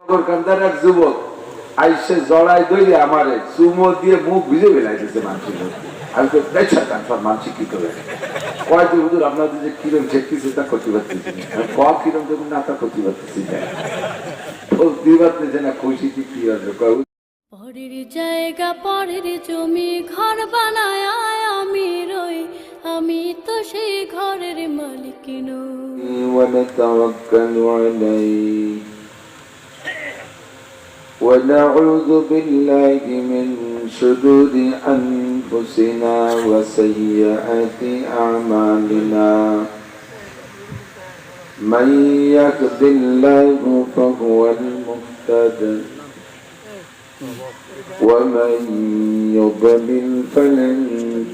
কান্দার এক যুবক আইসে জড়াই দইলে আমারে চুমো দিয়ে মুখ ভিজে ফেলাইতেছে মানুষের। আমি তো দেখছি কনফার্ম মানছি কি করে কয় তো হুজুর আপনাদের যে কিরম ঠেকতেছে তা করতে পারতেছি ক কিরম দেখুন না তা করতে পারতেছি না খুশি কি আছে পরের জায়গা পরের জমি ঘর বানায় আমি রই, আমি তো সেই ঘরের মালিক নই। ونتوكل عليه ونعوذ بالله من شرور أنفسنا وسيئات أعمالنا من يهد الله فهو المهتد ومن يضلل فلن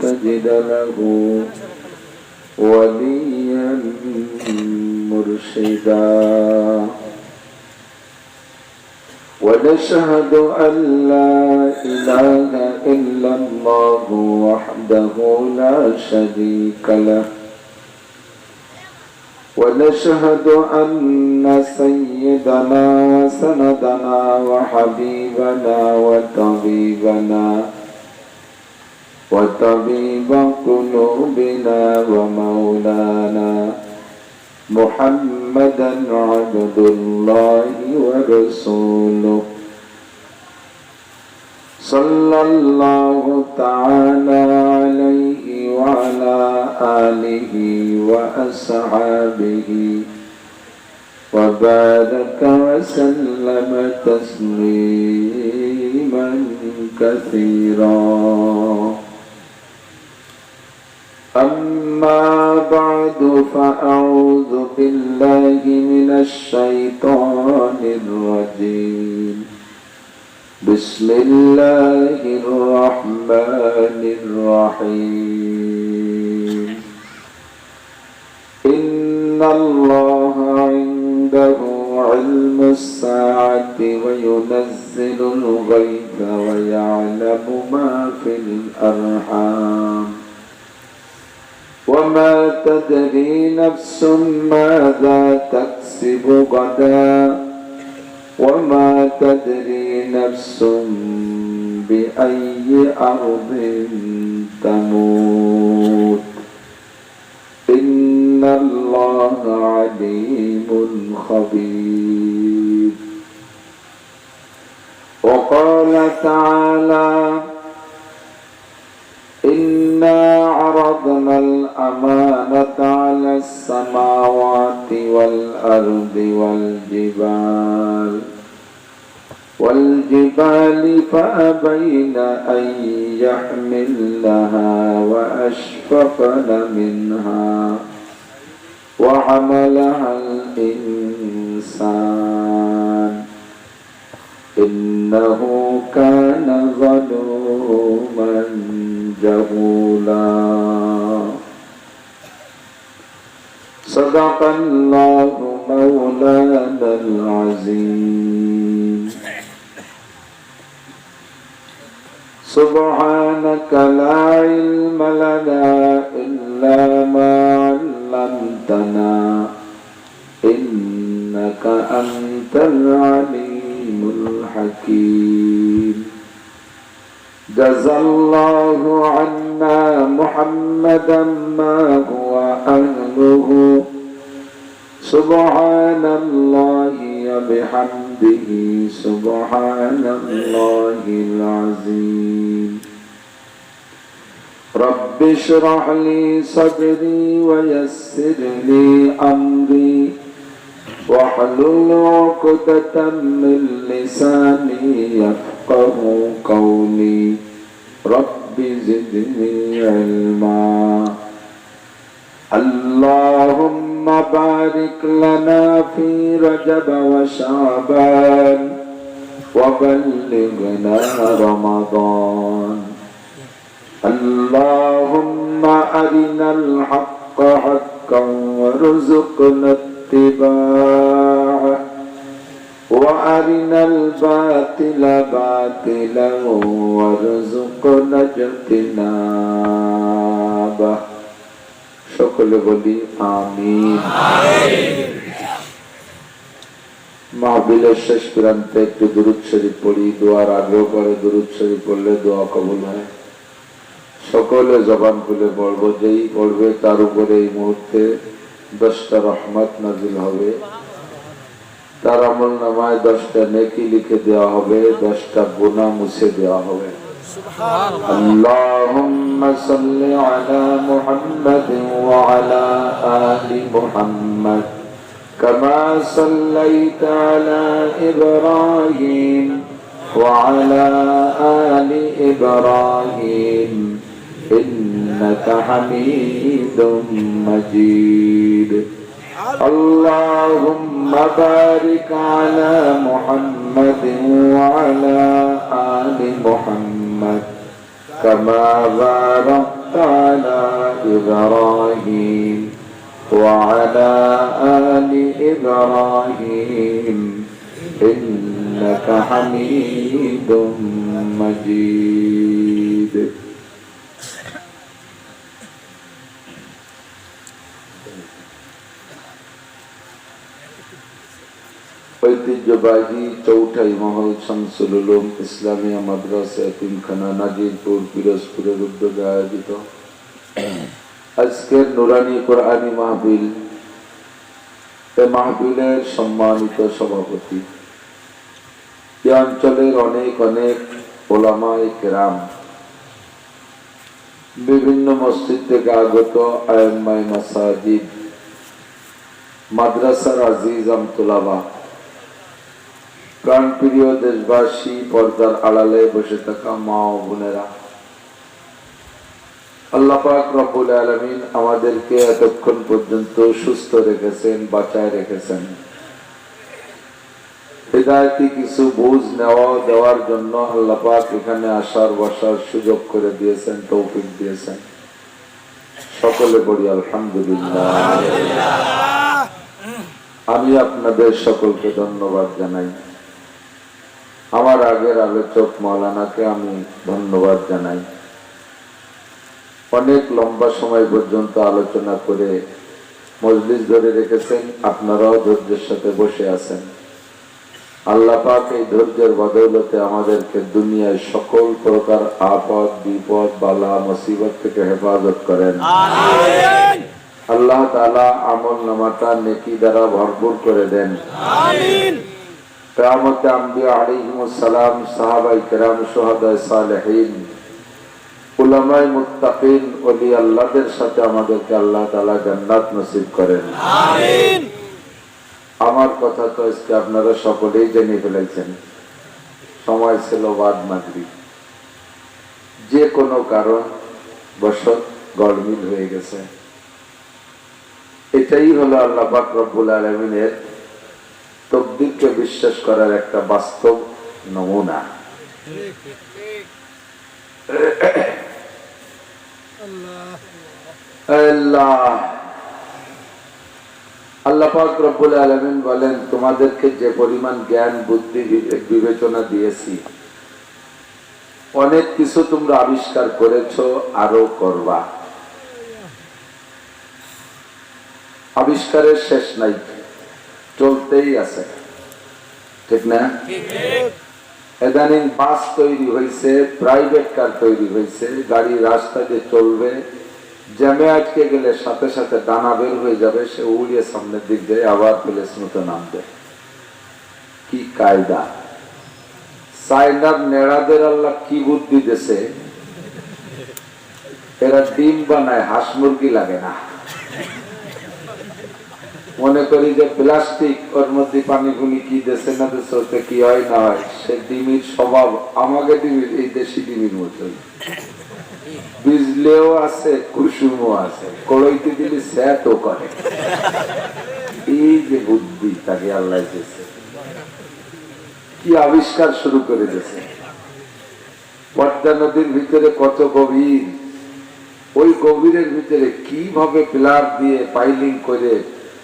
تجد له وليا مرشدا ونشهد أن لا إله إلا الله وحده لا شريك له ونشهد أن سيدنا وسندنا وحبيبنا وطبيب قلوبنا ومولانا محمدا عبد الله ورسوله صلى الله تعالى عليه وعلى آله وأصحابه وبارك وسلم تسليما كثيرا. أما بعد فأعوذ بالله من الشيطان الرجيم. بسم الله الرحمن الرحيم. إن الله عنده علم الساعة وينزل الغيث ويعلم ما في الأرحام وما تدري نفس ماذا تكسب غدا وما تدري نفس بأي أرض تموت إن الله عليم خبير. وقال تعالى إنا عرضنا الأمانة على السماوات والأرض والجبال فأبين أن يحملنها وأشفقن منها وحملها الإنسان إنه كان ظلوما جهولا. صدق الله مولانا العظيم. سبحانك لا علم لنا إلا ما علمتنا إنك أنت العليم الحكيم. جزى الله عنا محمدا ما هو أهله سبحان الله وبحمده سبحان الله العظيم. رب اشرح لي صدري ويسر لي أمري واحلل عقدة من لساني يفقه قولي. رب زدني علما. اللهم بارك لنا في رجب وشعبان وبلغنا رمضان. اللهم أرنا الحق حقا وارزقنا اتباعه وأرنا الباطل باطلا وارزقنا اجتنابه. সকলে বলি আমিন। মাহফিলের শেষ প্রান্তে একটু দুরূদ শরীফ পড়ি, দোয়ার আগেও পরে দুরূদ শরীফ পড়লে দোয়া কবুল হয়। সকলে জবান খুলে পড়বো, যেই পড়বে তার উপরে এই মুহূর্তে 10টা রহমত নাজিল হবে, তার আমল নামায় 10টা নেকি লিখে দেওয়া হবে, 10টা গুনাহ মুছে দেওয়া হবে। আল্লাহুম্মা সাল্লি আলা মুহাম্মাদিন ওয়া আলা আলি মুহাম্মাদ কামা সাল্লাইতা আলা ইব্রাহিম ওয়া আলা আলি ইব্রাহিম ইন্নাকা হামিদুম মাজিদ। আল্লাহুম্মা বারিক আলা মুহাম্মাদিন ওয়া আলা আলি মুহাম্মাদ কামা বারাকতা আলা ইব্রাহিম ওয়া আলা আলি ইব্রাহিম ইন্নাকা হামিদুম মাজিদ। ঐতিহ্যবাহী চৌঠাই মহল শামসুল উলুম ইসলামিয়া মাদ্রাসা এতিমখানা নাজিরপুর পিরোজপুরের উদ্যোগে আয়োজিত আজকের নুরানি কোরআনী মাহফিল, এ মাহফিলের সম্মানিত সভাপতি, এ অঞ্চলের অনেক অনেক ওলামায়ে কেরাম, বিভিন্ন মসজিদ থেকে আগত আইম্মায়ে মাসাজিদ, মাদ্রাসার আজিজ আমতুলাবা, প্রাণপ্রিয় দেশবাসী, পর্দার আড়ালে বসে থাকা মা ও বোনেরা, আল্লাহ পাক রব্বুল আলামিন আমাদেরকে এতক্ষণ পর্যন্ত সুস্থ রেখেছেন, বাঁচায় রেখেছেন। হিদায়াতি কিছু বুঝ দেওয়ার জন্য আল্লাহ পাক এখানে আসার বসার সুযোগ করে দিয়েছেন, তৌফিক দিয়েছেন। সকলে বলি আলহামদুলিল্লাহ। আমি আপনাদের সকলকে ধন্যবাদ জানাই। আমার আগের আলোচক মাওলানাকে আমি ধন্যবাদ জানাই। অনেক লম্বা সময় পর্যন্ত আলোচনা করে মজলিস ধরে রেখেছেন, আপনারাও ধৈর্যের সাথে বসে আছেন। আল্লাহ পাক এই ধৈর্যের বদৌলতে আমাদেরকে দুনিয়ায় সকল প্রকার আপদ বিপদ বালা মুসিবত থেকে হেফাজত করেন। আমিন। আল্লাহ তাআলা আমল নামাটা নেকি দ্বারা ভরপুর করে দেন। আমিন। কিয়ামতে আম্বিয়া আলাইহিমুস সালাম, সাহাবায়ে কেরাম, শুহাদায়ে সালেহিন, উলামায়ে মুত্তাকিন, ওলি আল্লাহদের সাথে আমাদেরকে আল্লাহ তাআলা জান্নাত নসিব করেন। আমিন। আমার কথা তো আজকে আপনারা সকলেই জেনে ফেলেছেন। সময় ছিল বাদ মাগরিব, যে কোনো কারণ বশত গড়মিল হয়ে গেছে। এটাই হলো আল্লাহ পাক রব্বুল আলামিনের তকদিরকে বিশ্বাস করার একটা বাস্তব নমুনা। আল্লাহ পাক রব্বুল আলামিন বলেন, তোমাদেরকে যে পরিমাণ জ্ঞান বুদ্ধি বিবেচনা দিয়েছি, অনেক কিছু তোমরা আবিষ্কার করেছো, আরো করবা। আবিষ্কারের শেষ নাই, চলতেই আছে, ঠিক না? ইদানিং বাস তৈরি হয়েছে, প্রাইভেট কার তৈরি হয়েছে, গাড়ি রাস্তায় যে চলবে, জ্যামে আটকে গেলে সাথে সাথে ডানা বের হয়ে যাবে, সে উড়িয়ে সামনের দিক দিয়ে আবার প্লেস মতো নামবে। কি কায়দা! চায়নার নেড়াদের আল্লাহ কি বুদ্ধি দিয়েছে, এরা ডিম বানায়, হাঁস মুরগি লাগে না। মনে করি যে প্লাস্টিক, ওর মধ্যে পানি পুনি কি দেশে না দেশে, ওতে কি হয় না হয়, সে ডিমির স্বভাব আমাকে ডিমির এই দেশি ডিমির মতোই, বিজলেও আছে, কুসুমও আছে, কড়াইতে দিলে স্যাতও করে। এই যে বুদ্ধি তাকে আল্লাহ দিয়েছে, কি আবিষ্কার শুরু করে দিয়েছে। পদ্মা নদীর ভিতরে কত গভীর, ওই গভীরের ভিতরে কিভাবে পিলার দিয়ে পাইলিং করে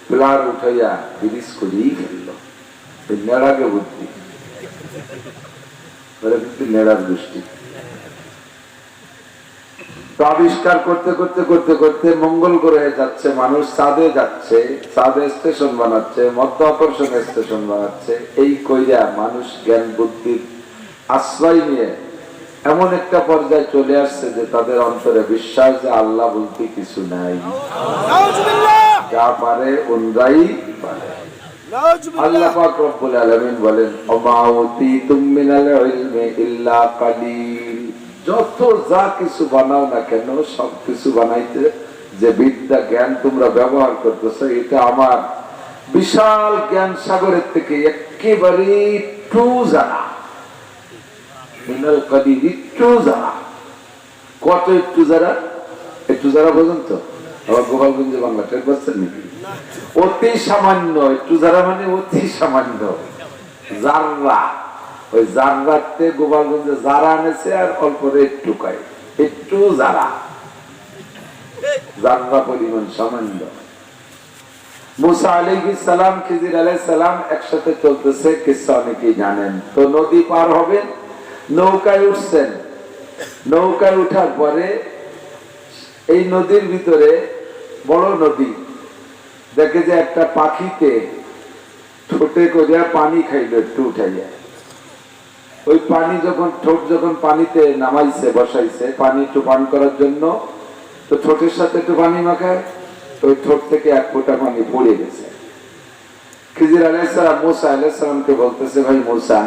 পিলার উঠাইয়া ব্রিজ করেই ফেললো। নেড়াকে বুদ্ধি, নেড়ার দৃষ্টি। তো আবিষ্কার করতে করতে করতে করতে মঙ্গল গ্রহে যাচ্ছে মানুষ, চাঁদে যাচ্ছে, চাঁদে স্টেশন বানাচ্ছে, মধ্য আকর্ষণ স্টেশন বানাচ্ছে। এই কইরা মানুষ জ্ঞান বুদ্ধির আশ্রয় নিয়ে এমন একটা পর্যায়ে চলে আসছে যে তাদের অন্তরে বিশ্বাস যে আল্লাহ বলতে কিছু নাই, যা পারে ওনরাই পারে। আল্লাহ পাক রব্বুল আলামিন বলেন, ওমা উতীতুম মিনাল ইলমি ইল্লা কালিল। যত যা কিছু বানাও না কেন, সব কিছু বানাইতে যে বিদ্যা জ্ঞান তোমরা ব্যবহার করতেছো, এটা আমার বিশাল জ্ঞান সাগরের থেকে একেবারে একটু জানা। মিনাল কালিল, একটু জানা। কত একটু যারা? একটু যারা বোঝেন তো? আবার গোপালগঞ্জে বাংলা টের পাচ্ছেন নাকি? অতি সামান্য। একটু যারা মানে অতি সামান্য, জাররা। ওই জাররাতে গোপালগঞ্জে যারা আনেছে আর অল্প একটু কয়, একটু যারা, জাররা পরিমাণ সামান্য। মুসা আলাইহিস সালাম, খিজির আলাইহিস সালাম একসাথে চলতেছে, কিসসা অনেকেই জানেন। তো নদী পার হবেন, নৌকায় উঠছেন। নৌকায় উঠার পরে এই নদীর ভিতরে, বড় নদী, দেখে যে একটা পাখিতে ঠোঁটে করিয়া পানি খাইল, একটু উঠাইয়া। ওই পানি যখন ঠোঁট যখন পানিতে নামাইছে, বসাইছে পানি একটু পান করার জন্য, তো ঠোঁটের সাথে একটু পানি মাখায়, ওই ঠোঁট থেকে এক ফোঁটা পানি পড়ে গেছে। খিজির আলাইহিস সালাম মুসা আলাইহিস সালামকে বলতেছে, ভাই মুসা,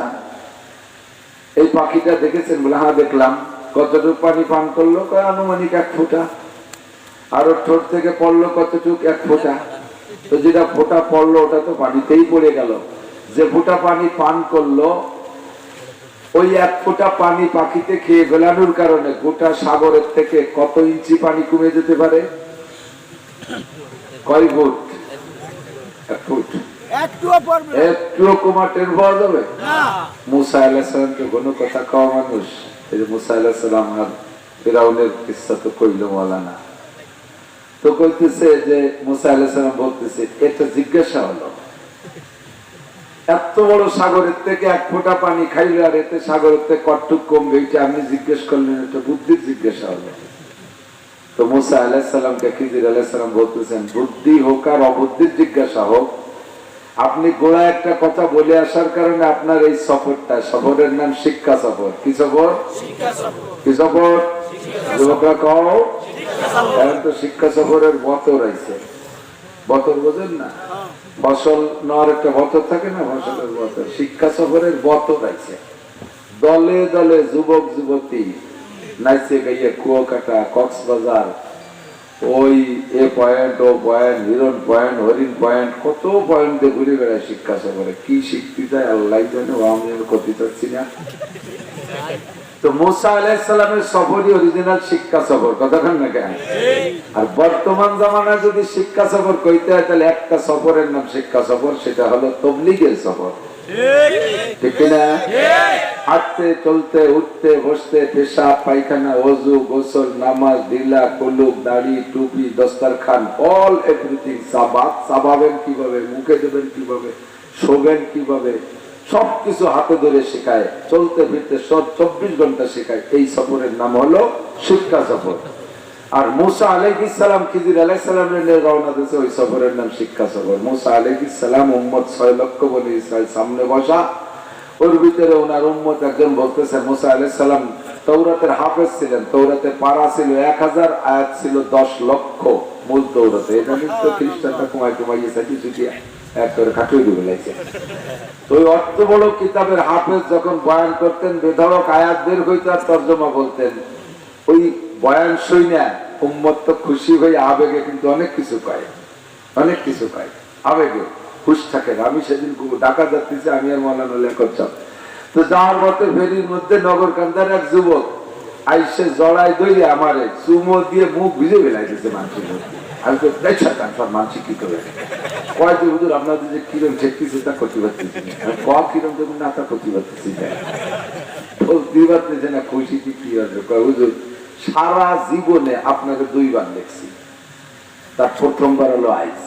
এই পাখিটা দেখেছেন? বলে, হ্যাঁ দেখলাম। কতটুকু পানি পান করলো? কয় আনুমানিক এক ফোঁটা। আর ওর ঠোঁট থেকে পড়লো কতটুক? এক ফোঁটা। তো যেটা ফোঁটা পড়লো ওটা তো পানিতেই পড়ে গেল। যে ফোঁটা পানি পান করলো, ওই এক ফোঁটা পানি পাখিতে খেয়ে ফেলানোর কারণে গোটা সাগরের থেকে কত ইঞ্চি পানি কমে যেতে পারে? কয় ফুট? এক ফুট। একটুও কমা টের পাওয়া যাবে? মুসা আলাইহিস সালামকে কোনো কথা কওয়া মানুষ। এই যে মুসা আলাইহিস সালাম আর ফিরাউনের কিসসা তো কইলো মাওলানা। তো কইতেছে যে মুসা আলাইহিস সালাম বলতেছে, এটা জিজ্ঞাসা হলো, এত বড় সাগরের থেকে এক ফোঁটা পানি খাইলে আর এতে সাগরের থেকে কতটুকু কমবে, এটা আপনি জিজ্ঞেস করলেন, এটা বুদ্ধির জিজ্ঞাসা হলো। তো মুসা আলাইহিস সালামকে খিজির আলাইহিস সালাম বলতেছেন, বুদ্ধি হোক আর অবুদ্ধির জিজ্ঞাসা হোক, আপনি গোড়া একটা কথা বলে আসার কারণে আপনার এই সফরটা, সফরের নাম শিক্ষা সফর। কি সফর? কি সফর? যুবকরা কও, এখন তো শিক্ষা সফরের বতর আইছে। বতর বোঝেন না? ফসল নেওয়ার একটা বতর থাকে না, ফসলের বতর। শিক্ষা সফরের বতর আইছে। দলে দলে যুবক যুবতী নাইছে গাইয়ে কুয়াকাটা, কক্সবাজার, ওই এ পয়েন্ট, ও পয়েন্ট, হিরন পয়েন্ট, হরিণ পয়েন্ট, কত পয়েন্টে ঘুরে বেড়ায় শিক্ষা সফরে। কি শিখতে চায় আল্লাহ জানে, আমি করতে চাচ্ছি না। তো মুসা আলাইহিস সালামের সফরই অরিজিনাল শিক্ষা সফর, কথা কেন না কেন? আর বর্তমান জামানায় যদি শিক্ষা সফর কইতে হয়, তাহলে একটা সফরের নাম শিক্ষা সফর, সেটা হলো তাবলীগের সফর। ঠিক না? হাঁটতে, চলতে, উঠতে, বসতে, পেশাব, পায়খানা, ওযু, গোসল, নামাজ, দিলা, কুলুক, দাড়ি, টুপি, দস্তরখান, অল এভরিথিং। সাবাবেন কিভাবে, মুখে দেবেন কিভাবে, শোবেন কিভাবে, সবকিছু হাতে ধরে শেখায়। চলতে ফিরতে সব 24 ঘন্টা শেখায়। এই সফরের নাম হলো শিক্ষা সফর। আর মুসা আলাইহিস সালাম খিজির আলাইহিস সালামের নিয়ে রওনা দিয়েছে, ওই সফরের নাম শিক্ষা সফর। মুসা আলাইহিস সালাম উম্মত 6 লক্ষ বলে ইসরাইল সামনে বসা, ওর ভিতরে ওনার উম্মত একজন বলতেছে, মুসা আলাইহিস সালাম তাওরাতের হাফেজ ছিলেন। তাওরাতে পারা ছিল 1000, আয়াত ছিল 10 লক্ষ মূল তাওরাতে। এটা কিন্তু খ্রিস্টানরা কমাইয়ে সাথে ছুটি এক করে কাটিয়ে দিয়ে ফেলেছে। তো ওই অর্থ বড় কিতাবের হাফেজ যখন বয়ান করতেন, বেধড়ক আয়াত বের হইতো আর তর্জমা বলতেন। ওই বয়ান শুনে উম্মত তো খুশি হয়ে আবেগে কিন্তু অনেক কিছু পায়, অনেক কিছু পায় আবেগে, খুশ থাকে। আমি সেদিন ঢাকা যাচ্ছি, আমি আর মৌলানা লেখক সব। তো যাওয়ার পথে ফেরির মধ্যে নগরকান্দার এক যুবক আইসে জড়াই দইলে আমারে চুমো দিয়ে মুখ ভিজে ফেলাইতেছে মানুষের মধ্যে। আমি তো দেখছাম সব মানুষ কি করে কয় যে হুজুর আপনাদের যে কিরম ঠেকতেছে তা করতে পারতেছি না, ক কিরম দেখুন না তা করতে পারতেছি না, বলতে পারতেছে না, খুশি কি হবে। কয় হুজুর সারা জীবনে আপনাকে 2 বার দেখছি, তার প্রথমবার হলো আইস।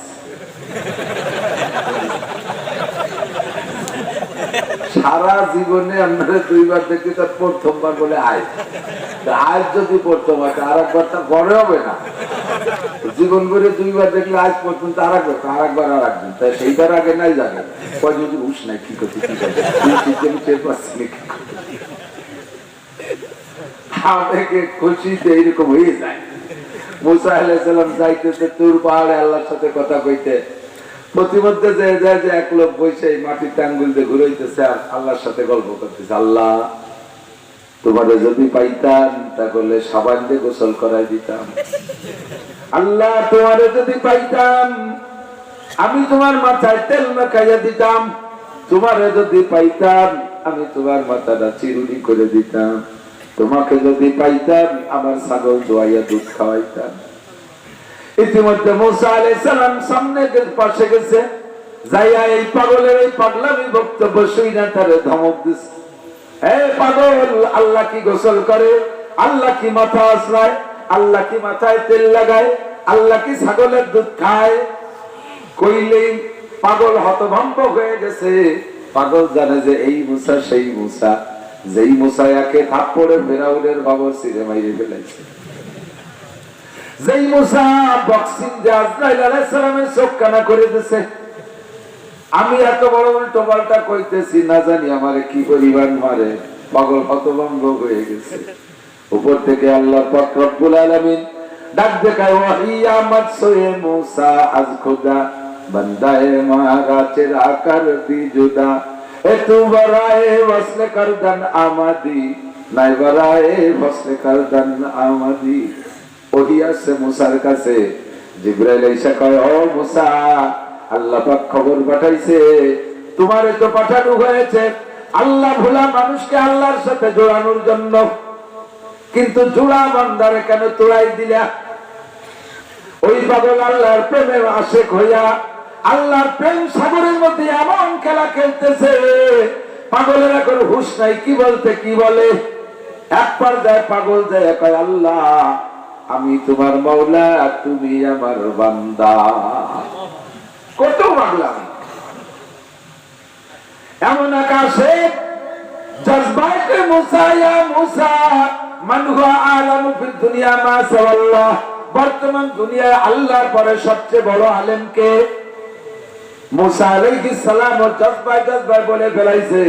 সারা জীবনে আপনারা দুইবার দেখি তার প্রথমবার বলে আয় আজ যদি প্রথম আছে আর একবারটা বড় হবে না জীবন করে দুইবার দেখলে আজ পর্যন্ত আর একবার আর একদিন তাই সেইবার আগে নাই যাবে কয় যদি উস নাই কি করতে কি করতে টের পাচ্ছি না কি করতে আমাকে খুশিতে এইরকম হয়ে যায় মুসা আলাইহিস সালাম যাইতেছে তুর পাহাড়ে আল্লাহর সাথে কথা কইতে প্রতিমধ্যে যায় যে এক লোক বসে মাটির আঙ্গুল দিয়ে ঘুরাইতেছে আর আল্লাহর সাথে গল্প করতেছে আল্লাহ তোমারে যদি পাইতাম তাহলে সাবান দিয়ে গোসল করাই দিতাম আল্লাহ তোমারে যদি পাইতাম আমি তোমার মাথায় তেল মাখাইয়া দিতাম তোমারে যদি পাইতাম আমি তোমার মাথাটা চিরুনি করে দিতাম তোমাকে যদি পাইতাম আমার ছাগল দোয়াইয়া দুধ খাওয়াইতাম ইতিমধ্যে মুসা আলাইহিস সালাম সামনে পাশে গেছে যাইয়া এই পাগলের এই পাগলামি বক্তব্য শুনে তারে ধমক দিছে এই পাগল আল্লাহ কি গোসল করে আল্লাহ কি মাথা আছড়ায় আল্লাহ কি মাথায় তেল লাগায় আল্লাহ কি ছাগলের দুধ খায় কইলেই পাগল হতভম্ব হয়ে গেছে পাগল জানে যে এই মুসা সেই মুসা যেই মুসা একে থাপ্পড়ে ফেরাউনের বাবর ছিঁড়ে মাইরে ফেলেছে যেই মুসা বক্সিং যে আজরাইল আলাইহিস সালামের চোখ কানা করে দিয়েছে আমি এত বড় উল্টো পাল্টা কইতেছি না জানি আমারে কি পরিমাণ মারে পাগল হতভম্ব হয়ে গেছে উপর থেকে আল্লাহ পাক রব্বুল আলামিন ডাক দেখায় ওয়াহিয়া মাতসয়ে মুসা আজ খোদা বন্দায়ে মারা তেরা কর দি জুদা এ তু বরায়ে ওয়াসলে করদান আমাদি নাই বরায়ে ওয়াসলে করদান আমাদি ওহি আসে মুসার কাছে জিবরাইল এসে কয় ও মুসা আল্লাহ পাক খবর পাঠাইছে তোমারে তো পাঠানো হয়েছে আল্লাহ ভোলা মানুষকে আল্লাহর সাথে জোড়ানোর জন্য কিন্তু জোড়া বান্দারে কেন তোড়াই দিলা ওই পাগল আল্লাহর প্রেমে আশেক হইয়া আল্লাহর প্রেম সাগরের মধ্যে এমন খেলা খেলতেছে পাগলের এখন হুঁশ নাই কি বলতে কি বলে একবার যায় পাগল যায় কয় আল্লাহ আমি তোমার মাওলা তুমি আমার বান্দা কত পাগলাম এমন আকাশে জজবাতে মুসা ইয়া মুসা মান হুয়া আলামু ফিদ দুনিয়া মা সাল্লাহ বর্তমান দুনিয়ায় আল্লাহর পরে সবচেয়ে বড় আলেম কে মুসা আলাইহিস সালাম ও জজবায় বলে ফেলাইছে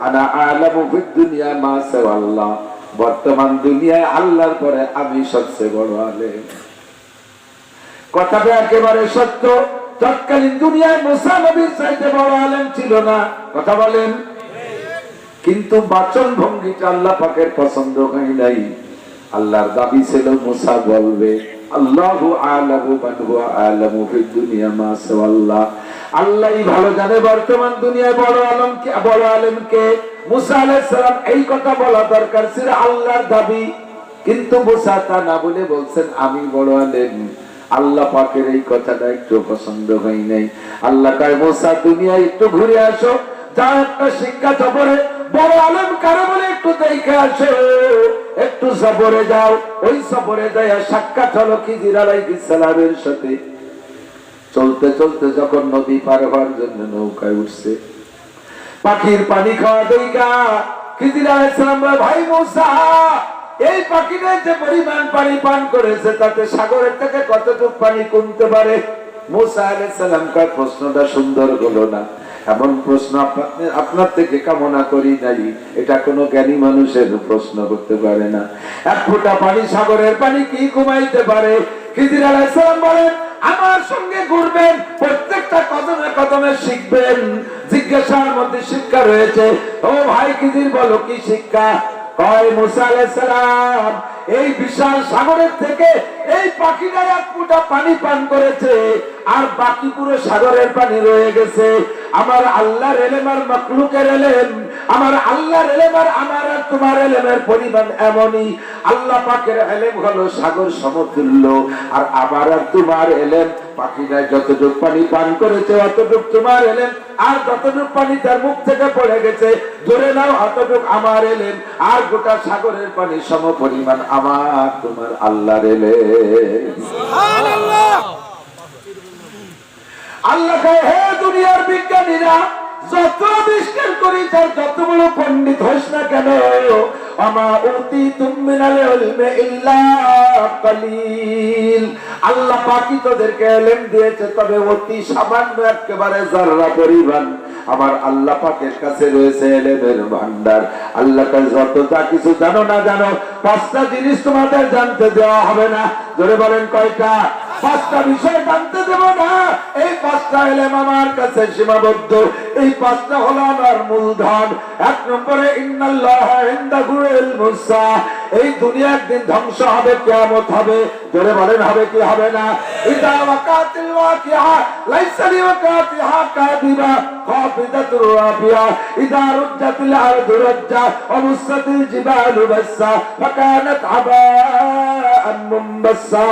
আনা আলামু ফিদ দুনিয়া মা সাল্লাহ বর্তমান দুনিয়ায় আল্লাহর পরে আমি সবচেয়ে বড় আলেম কথাটা একেবারে সত্য তৎকালীন দুনিয়ায় মুসা নবীর চাইতে বড় আলেম ছিল না কথা বলেন কিন্তু বাচন ভঙ্গিটা আল্লাহ পাকের পছন্দ হয় নাই আল্লাহর দাবি ছিল মুসা বলবে আল্লাহু আ'লামু মান হুয়া আ'লামু ফিদ দুনিয়া মা সাল্লাহ আল্লাহই ভালো জানে বর্তমান দুনিয়ায় বড় আলেম কে মুসা আলাইহিস সালাম এই কথা বলা দরকার ছিল আল্লাহর দাবি কিন্তু মুসা তা না বলে বলছেন আমি বড় আলেম আল্লাহ পাকের এই কথাটা একটু পছন্দ হয় নাই আল্লাহ কয় মুসা দুনিয়ায় একটু ঘুরে আসো যা একটা শিক্ষা সফরে বড় আলেম কারে বলে একটু দেখে আসো একটু সফরে যাও ওই সফরে যায় সাক্ষাৎ হলো খিজির আলাইহিস সালামের সাথে চলতে চলতে যখন নদী পার হওয়ার জন্য নৌকায় উঠছে পাখির পানি খাওয়া দেখা খিজির আলাইহিস সালাম বলে ভাই মুসা এই পাখিটা যে পরিমাণ পানি পান করেছে তাতে সাগরের থেকে কতটুকু পানি কমতে পারে মুসা আলাইহিস সালাম কার প্রশ্নটা সুন্দর হলো না এমন প্রশ্ন আপনার থেকে কামনা করি নাই এটা কোনো জ্ঞানী মানুষের প্রশ্ন করতে পারে না এক ফোঁটা পানি সাগরের পানি কি কমাইতে পারে খিজির আলাইহিস সালাম বলেন আমার সঙ্গে ঘুরবেন প্রত্যেকটা কদমে কদমে শিখবেন জিজ্ঞাসার মধ্যে শিক্ষা রয়েছে ও ভাই খিজির বলো কি শিক্ষা কয় মুসা আলাইহিস সালাম এই বিশাল সাগরের থেকে এই পাখিটা এক ফোঁটা পানি পান করেছে আর বাকি পুরো সাগরের পানি রয়ে গেছে আমার আল্লাহর ইলম আর মাখলুকের ইলম আমার আল্লাহর ইলম আর আমার আর তোমার ইলমের পরিমাণ এমনই আল্লাহ পাকের ইলম হলো সাগর সমতুল্য আর আমার আর তোমার ইলম পাখিটা যতটুকু পানি পান করেছে অতটুকু তোমার ইলম আর যতটুকু পানি তার মুখ থেকে পড়ে গেছে ধরে নাও অতটুকু আমার ইলম আর গোটা সাগরের পানি সম পরিমাণ আমার তোমার আল্লাহর ইলম সুবহানাল্লাহ আল্লাহ কয় হে দুনিয়ার বিজ্ঞানীরা যত আবিষ্কার করি যার যত বড় পণ্ডিত হইস না কেন, আমা উতিতুম মিনাল ইলমি ইল্লা কালিল, আল্লাহ পাকই তোদেরকে ইলম দিয়েছে, তবে অতি সামান্য একেবারে যাররা পরিমাণ আমার আল্লাহ পাকের কাছে রয়েছে ইলমের ভান্ডার। আল্লাহকে যত যা কিছু জানো না জানো, পাঁচটা জিনিস তোমাদের জানতে দেওয়া হবে না। জোরে বলেন কয়টা? পাঁচটা বিষয় জানতে দেব না। এই পাঁচটা ইলম আমার কাছে সীমাবদ্ধ। এই পাঁচটা হলো আমার মূলধন। এক নম্বরে ইন্নাল্লাহা ইনদাহু ইলমুস সাআহ, এই দুনিয়া একদিন ধ্বংস হবে, কিয়ামত হবে। জোরে বলেন হবে কি হবে না? ইদা ওয়াকাতিল ওয়াকিআ লাইসা লিওয়াকাতিহা কাযিবা খাফিদাতুর রাফিয়া, ইদা রুজ্জাতিল আরদু রাজ্জা ওয়া বুসাতিল জিবালু বাসসা ফাকানাত আবাআন মুনবাসসা,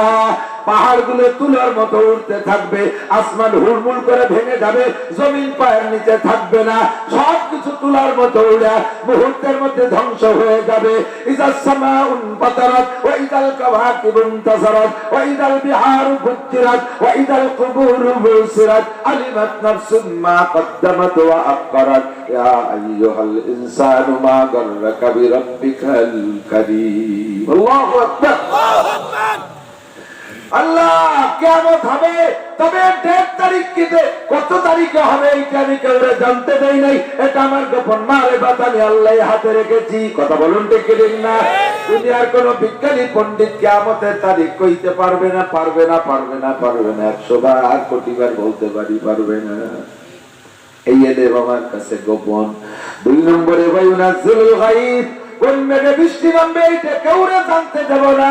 পাহাড়গুলো তুলার মতো উঠতে থাকবে, আসমান হুড়মুড় করে ভেঙে যাবে, জমিন পায়ের নিচে থাকবে না, সবকিছু তুলার মতো উড়ে মুহূর্তের মধ্যে ধ্বংস হয়ে যাবে। ইযাস সামাউন ফাতারাত ওয়া ইযাল কাওয়াকিবু ইনতাসারাত ওয়া ইযাল বিহারু ফুজ্জিরাত ওয়া ইযাল কুবুরু বুসিরাত আলিমাত নাফসুম মা কদ্দামাত ওয়া আখখারাত ইয়া আইয়ুহাল ইনসানু মা গাররাকা বিরাব্বিকাল কারীম। আল্লাহু আকবার, আল্লাহু আকবার। আল্লাহ কিয়ামত হবে, তবে ডেট তারিখ কিতে কত তারিখে হবে এইটা আমি কেউরে জানতে দেই নাই। এটা আমার গোপন মারিফাত, আমি আল্লাহ হাতে রেখেছি। কথা বলুন ঠিক না? দুনিয়ার কোন বিজ্ঞানী পণ্ডিত কিয়ামতের তারিখ কইতে পারবে না, পারবে না, পারবে না, পারবে না। 100 বার কোটিবার বলতে পারি, পারবে না। এই এলে আমার কাছে গোপন। 2 নম্বরে ওয়ায়ুনাজ্জিলুল গায়ব, কোন মেঘে বৃষ্টি নামবে এইটা কেউরে জানতে দেব না।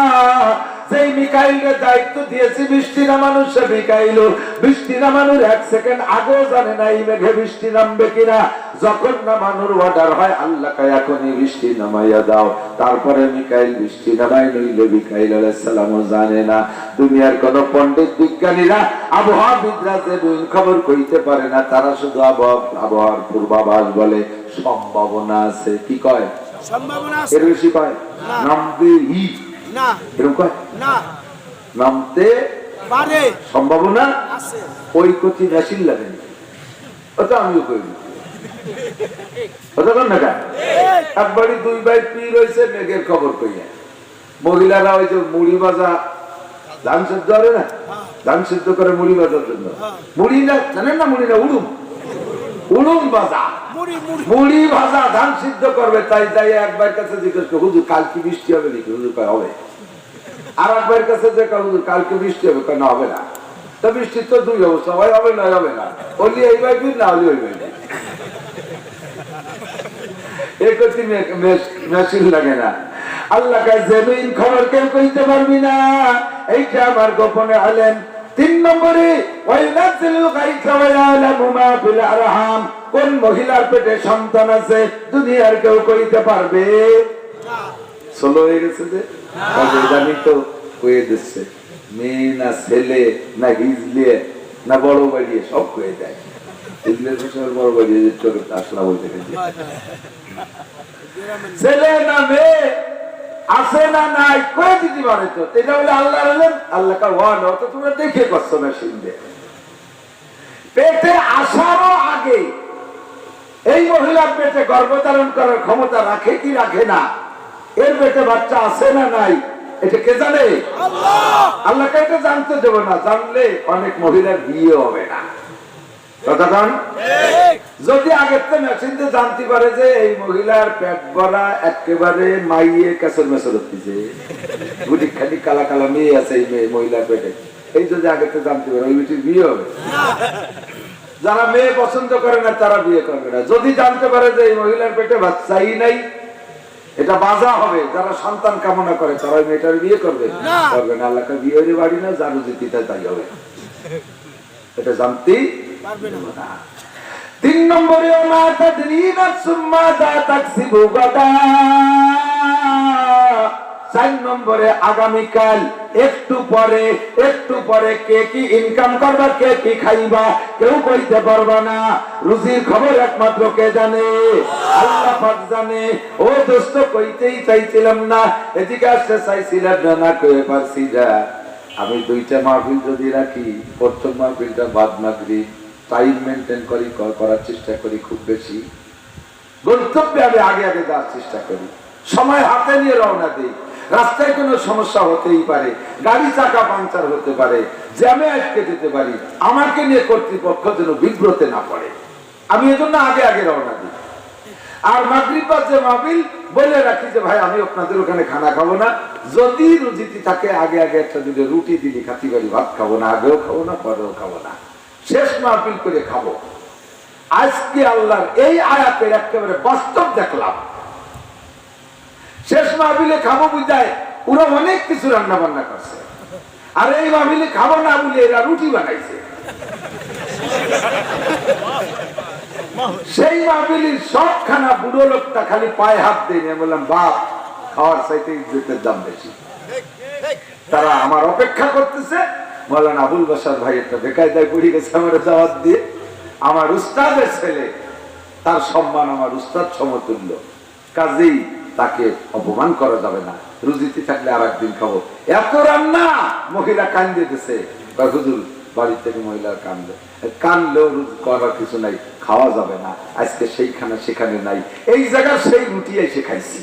যেই মিকাইলের দায়িত্ব দিয়েছি বৃষ্টি নামানোর, সে মিকাইল বৃষ্টি নামানোর 1 সেকেন্ড আগেও জানে না এই মেঘে বৃষ্টি নামবে কিনা। যখন নামানোর অর্ডার হয়, আল্লাহকে এখনই বৃষ্টি নামাইয়া দাও, তারপরে মিকাইল বৃষ্টি নামাই, নইলে মিকাইল আলাইহিস সালামও জানে না। দুনিয়ার কোন পণ্ডিত বিজ্ঞানীরা আবহাওয়াবিদরা যে খবর কইতে পারে না, তারা শুধু আবহাওয়ার পূর্বাভাস বলে। সম্ভাবনা আছে, কি কয়? সম্ভাবনা আছে, এর বেশি কয় নামবে হি না, এরকম কয় না, নামতে পারে, সম্ভাবনা আছে। ওই কোটি মেশিন লাগে, ওটা আমিও কই একবারই 2 ভাই পি রয়েছে মেঘের খবর কইয়া। মহিলারা ওই যে মুড়ি ভাজা, ধান সিদ্ধ করে না, ধান সিদ্ধ করে মুড়ি ভাজার জন্য, মুড়ি না জানেন না, মুড়ি না উড়ুম, উড়ুম ভাজা, মুড়ি ভাজা ধান সিদ্ধ করবে। তাই তাই একবার কাছে জিজ্ঞেস করে, হুজুর কাল কি বৃষ্টি হবে নাকি? হুজুর কয় হবে। আর একবার কাছে যে হুজুর কালকে বৃষ্টি হবে, কেন হবে না? তো বৃষ্টির তো 2 অবস্থা, হয় হবে না হবে না, হলি এই ভাই না হলি ওই ভাই। এই করতে মেশিন লাগে না। আল্লাহ জমিন খবর কেউ কইতে পারবি না, এইটা আমার গোপনে আলেন। 3 নম্বরে ওয়াইনাজিলুল গায়থা ওয়া ইয়ালামু মা ফিল আরহাম, কোন মহিলার পেটে সন্তান আছে দুনিয়ার কেউ কইতে পারবে না। চলো হয়ে গেছে যে জানি তো কয়ে দিচ্ছে, মেয়ে না ছেলে না হিজলে না বড় বাড়িয়ে সব কয়ে দেয়। হিজলের বিষয় বড় বাড়িয়ে চোখে আসলা বলতে গেছে, ছেলে না মেয়ে আছে না নাই কয়ে দিতে পারে। তো এটা বলে আল্লাহ আলেন, আল্লাহ কার ওয়ান তো তোমরা দেখে করছো না। সিন্ধে পেটে আসারও আগে এই মহিলার পেটে গর্ভধারণ করার ক্ষমতা রাখে কি রাখে না, এর পেটে বাচ্চা আছে না নাই, এটা কে জানে? আল্লাহ। আল্লাহকে এটা জানতে দেব না, জানলে অনেক মহিলার বিয়ে হবে না। যদি আগের থেকে মেশিনতে জানতে পারে যে এই মহিলার পেট ভরা একেবারে মাইয়ে কাছের মেসর হচ্ছে, গুটি খাটি কালা কালা মেয়ে আছে এই মহিলার পেটে, এই যদি আগের থেকে জানতে পারে ওই বেটির বিয়ে হবে। যারা মেয়ে পছন্দ করে না তারা বিয়ে করবে না। যদি জানতে পারে যে এই মহিলার পেটে বাচ্চাই নাই, এটা বাজা হবে, যারা সন্তান কামনা করে তারা ওই মেয়েটার বিয়ে করবে করবে না। আল্লাহকে বিয়ে হয়ে বাড়ি না, যার জিতিতে তাই হবে, এটা জানতেই পারবে না। 3 নম্বরে মা তাদরিনা সুম্মা যা তাকসিবু গাদা, 4 নম্বরে আগামীকাল একটু পরে কে কি ইনকাম করবা, কে কি খাইবা কেউ কইতে পারবা না। রুজির খবর একমাত্র কে জানে? আল্লাহ পাক জানে। ও দোস্ত কইতেই চাইছিলাম না, এদিকে আসতে চাইছিলাম না, কয়ে পারছি না। আমি 2টা মাহফিল যদি রাখি, প্রথম মাহফিলটা বাদ মাগরিব, টাইম মেনটেন করি, করার চেষ্টা করি খুব বেশি। গন্তব্যে আমি আগে আগে যাওয়ার চেষ্টা করি, সময় হাতে নিয়ে রওনা দিই। রাস্তায় কোনো সমস্যা হতেই পারে, গাড়ি চাকা পাংচার হতে পারে, জ্যামে আটকে যেতে পারি, আমাকে নিয়ে কর্তৃপক্ষ যেন বিব্রতে না পড়ে, আমি এজন্য আগে আগে রওনা দিই। আর মাগরিব যে মাহফিল বলে রাখি যে ভাই আমি আপনাদের ওখানে খানা খাবো না, যদি রুজিটি থাকে আগে আগে একটা যদি রুটি দিলি খাতি বাড়ি ভাত খাবো না, আগেও খাবো না পরেও খাবো না, শেষ মাহফিল করে খাবো। আজকে আল্লাহর এই আয়াতের একেবারে বাস্তব দেখলাম। শেষ মাহফিলে খাবো বুঝায় ওরা অনেক কিছু রান্না বান্না করছে, আর এই মাহফিলে খাবো না বলে এরা রুটি বানাইছে। সেই মাহফিলের সব খানা বুড়ো লোকটা খালি পায়ে হাত দিয়ে বললাম বাপ খাওয়ার চাইতে ইজ্জতের দাম বেশি। তারা আমার অপেক্ষা করতেছে। মৌলানা আবুল বাশার ভাই একটা বেকায়দায় পড়ে গেছে আমার দাওয়াত দিয়ে। আমার উস্তাদের ছেলে, তার সম্মান আমার উস্তাদ সমতুল্য, কাজেই তাকে অপমান করা যাবে না। রুজিতে থাকলে আর একদিন খাবো। এত রান্না মহিলা কান্দে দিতেছে, হুজুর বাড়ি থেকে মহিলার কানলেও করার কিছু নাই, খাওয়া যাবে না আজকে, সেইখানে সেখানে নাই, এই জায়গায় সেই রুটি এসে খাইছি।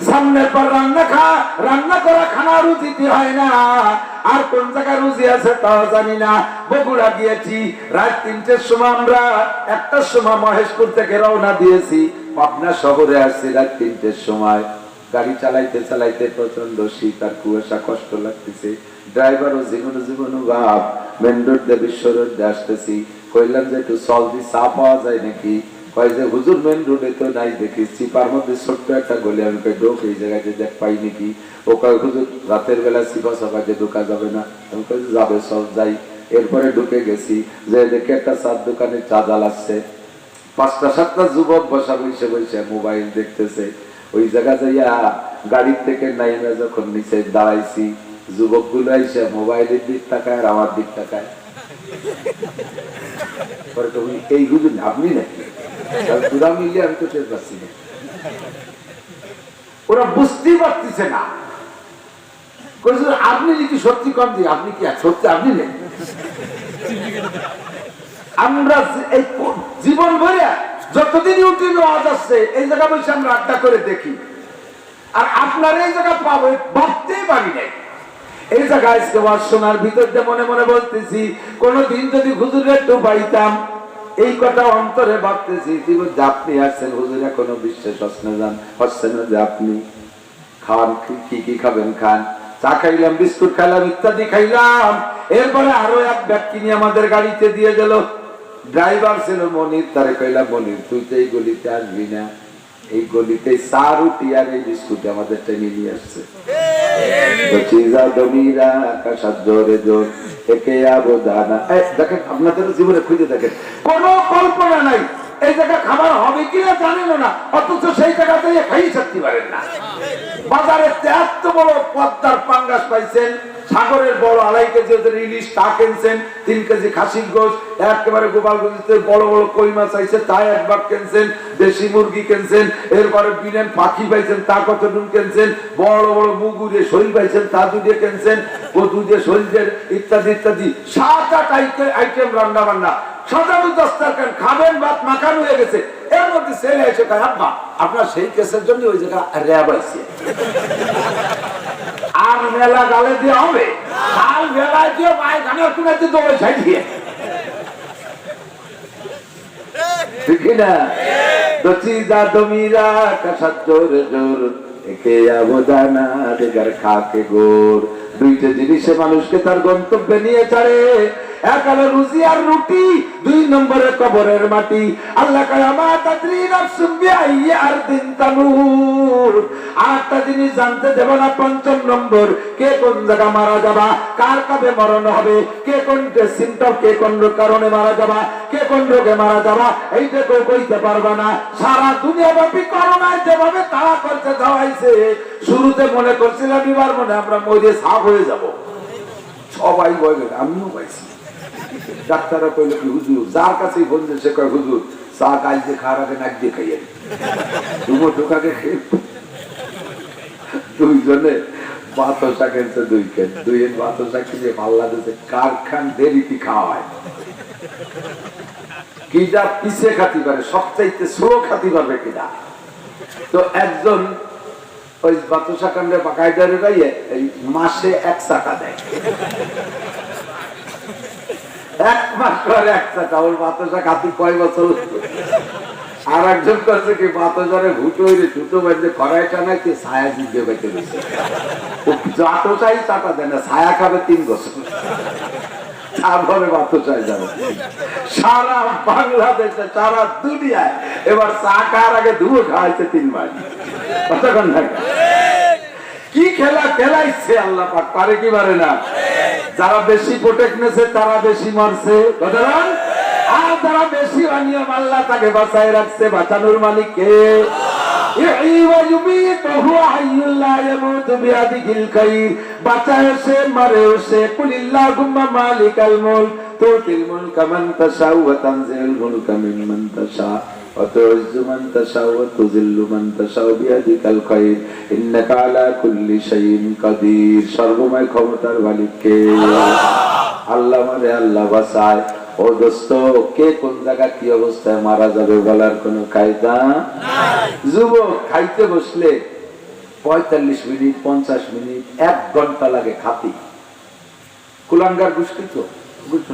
সামনের পর রান্না করা খানা রুচিতে হয় না। আর কোন জায়গায় রুজি আছে তাও জানি না। বগুড়া গিয়েছি রাত 3টের সময়, আমরা 1টার সময় মহেশপুর থেকে রওনা দিয়েছি, পাবনা শহরে আসছি রাত 3টের সময়। গাড়ি চালাইতে চালাইতে প্রচন্ড শীত আর কুয়াশা, কষ্ট লাগতেছে। ড্রাইভারও জীবন ভাব, মেন রোড দিয়ে বিশ্ব রোড দিয়ে আসতেছি। কইলাম যে একটু সলদি চা পাওয়া যায় নাকি? কয় যে হুজুর মেন রোডে তো নাই, দেখি চিপার মধ্যে ছোট্ট একটা গলি। আমি কই ঢোক এই জায়গায় দেখ পাই নাকি? ও কয় হুজুর রাতের বেলা চিপা সবাইকে ঢোকা যাবে না। আমি কই যাবে, সব যাই। এরপরে ঢুকে গেছি, যে দেখে একটা চার দোকানে চা জ্বালাচ্ছে, 5টা-7টা যুবক বসা বসে বসে মোবাইল দেখতেছে। ওই জায়গা যাইয়া গাড়ির থেকে নাইমে যখন নিচে দাঁড়াইছি, যুবক গুলো আইসে মোবাইলের দিক তাকায় আর আমার দিক তাকায়। এই হুজুর আপনি নাকি? পুরা মিলিয়ে আমি তো টের পাচ্ছি না। ওরা বুঝতেই পারতেছে না। আপনি নাকি সত্যি কম দিয়ে, আপনি কি সত্যি আপনি নেই? আমরা এই জীবন ভরে যতদিন ইউটিউবে আওয়াজ আসছে এই জায়গা বসে আমরা আড্ডা করে দেখি, আর আপনার এই জায়গা পাবো ভাবতেই পারি নাই। এই জায়গায় শোনার ভিতর দিয়ে মনে মনে বলতেছি, কোনদিন যদি হুজুরে একটু পাইতাম, এই কথা অন্তরে ভাবতেছি। আপনি আসছেন হুজুর, এখনো বিশ্বাস হচ্ছে না যে আপনি খান, কি খাবেন খান। চা খাইলাম, বিস্কুট খাইলাম, ইত্যাদি খাইলাম। এরপরে আরো এক ব্যাগ কিনে আমাদের গাড়িতে দিয়ে গেল। ড্রাইভার ছিল মনির, তারে কইলাম মনির তুই তো এই গলিতে আসবি না, এই গলিতে চা রুটি আর এই বিস্কুট আমাদের টেনে নিয়ে আসছে। দেখেন আপনাদের জীবনে খুঁজে দেখেন, কোন কল্পনা নাই এই জায়গা খাবার হবে কিনা জানেন না, অথচ সেই জায়গাতে খাই থাকতে পারেন না। বাজারে এত বড় পদ্মার পাঙ্গাস পাইছেন, সাগরের বড় 2.5 কেজি ইলিশ তা কিনছেন, 3 কেজি খাসির গোশ, একেবারে গোপালগঞ্জে বড় বড় কই মাছ আইছে তাই একবার কিনছেন, দেশি মুরগি কিনছেন, এরপরে বিলেন পাখি পাইছেন তা কতটুকু কিনছেন, বড় বড় মুগুরে শরীর পাইছেন তা 2 দিয়ে কিনছেন, ও 2 দিয়ে শরীরের ইত্যাদি ইত্যাদি 7-8 আইটেম রান্না বান্না, সাজানো দস্তারখান, খাবেন ভাত মাখানো হয়ে গেছে। এর মধ্যে ছেলে এসে কয় আব্বা আপনার সেই কেসের জন্য ওই জায়গা র্যাব আছে, আর মেলা গালে দিয়ে হবে, কাল মেলায় দিয়ে পায়খানা তুলেছে দৌড়ে ছাড়িয়ে, ঠিক না? দচিদা দমিরা কাসার জোরে জোর একে আবদানা দেগার খাকে গোর। 2টে জিনিসে মানুষকে তার গন্তব্যে নিয়ে ছাড়ে, এক হলো রুজি আর রুটি, 2 নম্বরে কবরের মাটি। আল্লাহ কয় আমা তাদরি নাফসুম বিআইয়ি আরদিন তামুত। আরেকটা জিনিস জানতে দেব না, 5ম নম্বর, কে কোন জায়গা মারা যাবা, কার কবে মরণ হবে, কে কোন সিমটম, কে কোন কারণে মারা যাবা, কে কোন রোগে মারা যাবা, এইটা কেউ কইতে পারবা না। সারা দুনিয়াব্যাপী করোনায় যেভাবে তাড়া করতে যাওয়াইছে, শুরুতে মনে করছিলাম এবার মনে আমরা মরে সাফ হয়ে যাব, সবাই বলবে, আমিও পাইছি। ডাক্তাররা কইলে কি হুজুর, যার কাছেই বলছে সে কয় হুজুর চা গাইতে খাওয়ার আগে নাক দিয়ে খাইয়ে ডুবো ঢোকাকে দুইজনে বাতাসা খেলছে, দুইয়ের বাতাসা কিনে বাংলাদেশে কারখান দেরিতে খাওয়ায়, কি যা পিছিয়ে খাতি পারে, সবচাইতে স্লো খাতি পারবে কিনা। তো একজন ওই বাতাসা কাণ্ডে বাকায়দারে গাইয়ে এই মাসে 1 টাকা দেয়, 1 মাস পরে 1 টাকা। ওর বাতাসা খাতি কয় বছর। আর একজন করছে কি বাতাসারে ভুটো হইলে ছুটো বাড়িতে খরাই টানাইতে ছায়া দিয়ে বেঁচে রয়েছে, বাতাসাই চাটা দেয় না, ছায়া খাবে 3 বছর, তারপরে বাতাসায় যাবে। সারা বাংলাদেশে সারা দুনিয়ায় এবার চা খাওয়ার আগে ধুয়ো খাওয়াইছে 3 মাস। কতক্ষণ থাকে কি খেলা খেলাইছে আল্লাহ পাক, পারে কি পারে না। যারা বেশি প্রোটেক্ট নেছে তারা বেশি মরছে, আর যারা বেশি অনিয়ম আল্লাহ তাকে বাঁচায় রাখছে। বাঁচানোর মালিক কে? বাঁচায় সে, মারেও সে। কুলিল্লাহুম্মা মালিকাল মুলক তুতিল মুলকা মান তাশাউ ওয়া তানজিলুল মুলকা মিম্মান তাশাউ ওয়া তু'ইজ্জু মান তাশাউ ওয়া তুযিল্লু মান তাশাউ বিয়াদিকাল খায়র ইন্নাকা আলা কুল্লি শাইইন কাদির। সর্বময় ক্ষমতার মালিক কে? আল্লাহ। মানে আল্লাহ বাঁচায়। ও দোস্ত, কে কোন জায়গা কি অবস্থায় মারা যাবে বলার কোন কায়দা নাই। যুবক খাইতে বসলে 45 মিনিট, 50 মিনিট, 1 ঘন্টা লাগে খাতি। কুলাঙ্গার গোষ্ঠী তো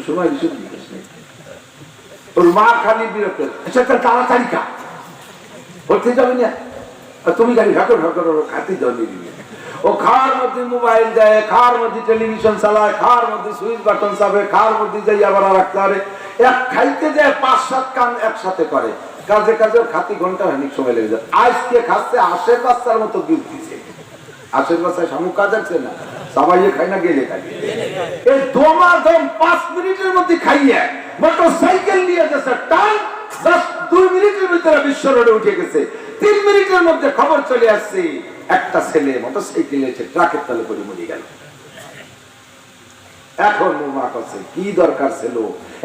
সময় বিষয় জিজ্ঞেস নেই। ওর মা খালি বিরক্ত, তাড়াতাড়ি খা, করতে যাবে না তুমি, গাড়ি ঢাকর ঢাকর খাতি জমি দিবে। ও খাওয়ার মধ্যে মোবাইল দেয়, খাওয়ার মধ্যে টেলিভিশন চালায়, খাওয়ার মধ্যে সুইচ বাটন চাপে, খাওয়ার মধ্যে যাই আবার রাখতে পারে। এক খাইতে যায় 5-7 কাম একসাথে করে, কাজে কাজে খাতি ঘন্টা খানিক সময় লেগে যায়। আজকে খাচ্ছে 8 বাচ্চার মতো গিফট দিছে। 8 বাচ্চায় শামুক কাজ আছে না, সবাই খাই না, গেলে খাই। এই দমাদম 5 মিনিটের মধ্যে খাইয়ে মোটর সাইকেল নিয়ে গেছে টান, 2 মিনিটের ভিতরে বিশ্ব রোডে উঠে গেছে। 3 মিনিটের মধ্যে খবর চলে আসছে একটা ছেলে মোটর সাইকেলে ট্রাকের তলে পড়ে মরে গেল। এখন মা কাছে কি দরকার ছিল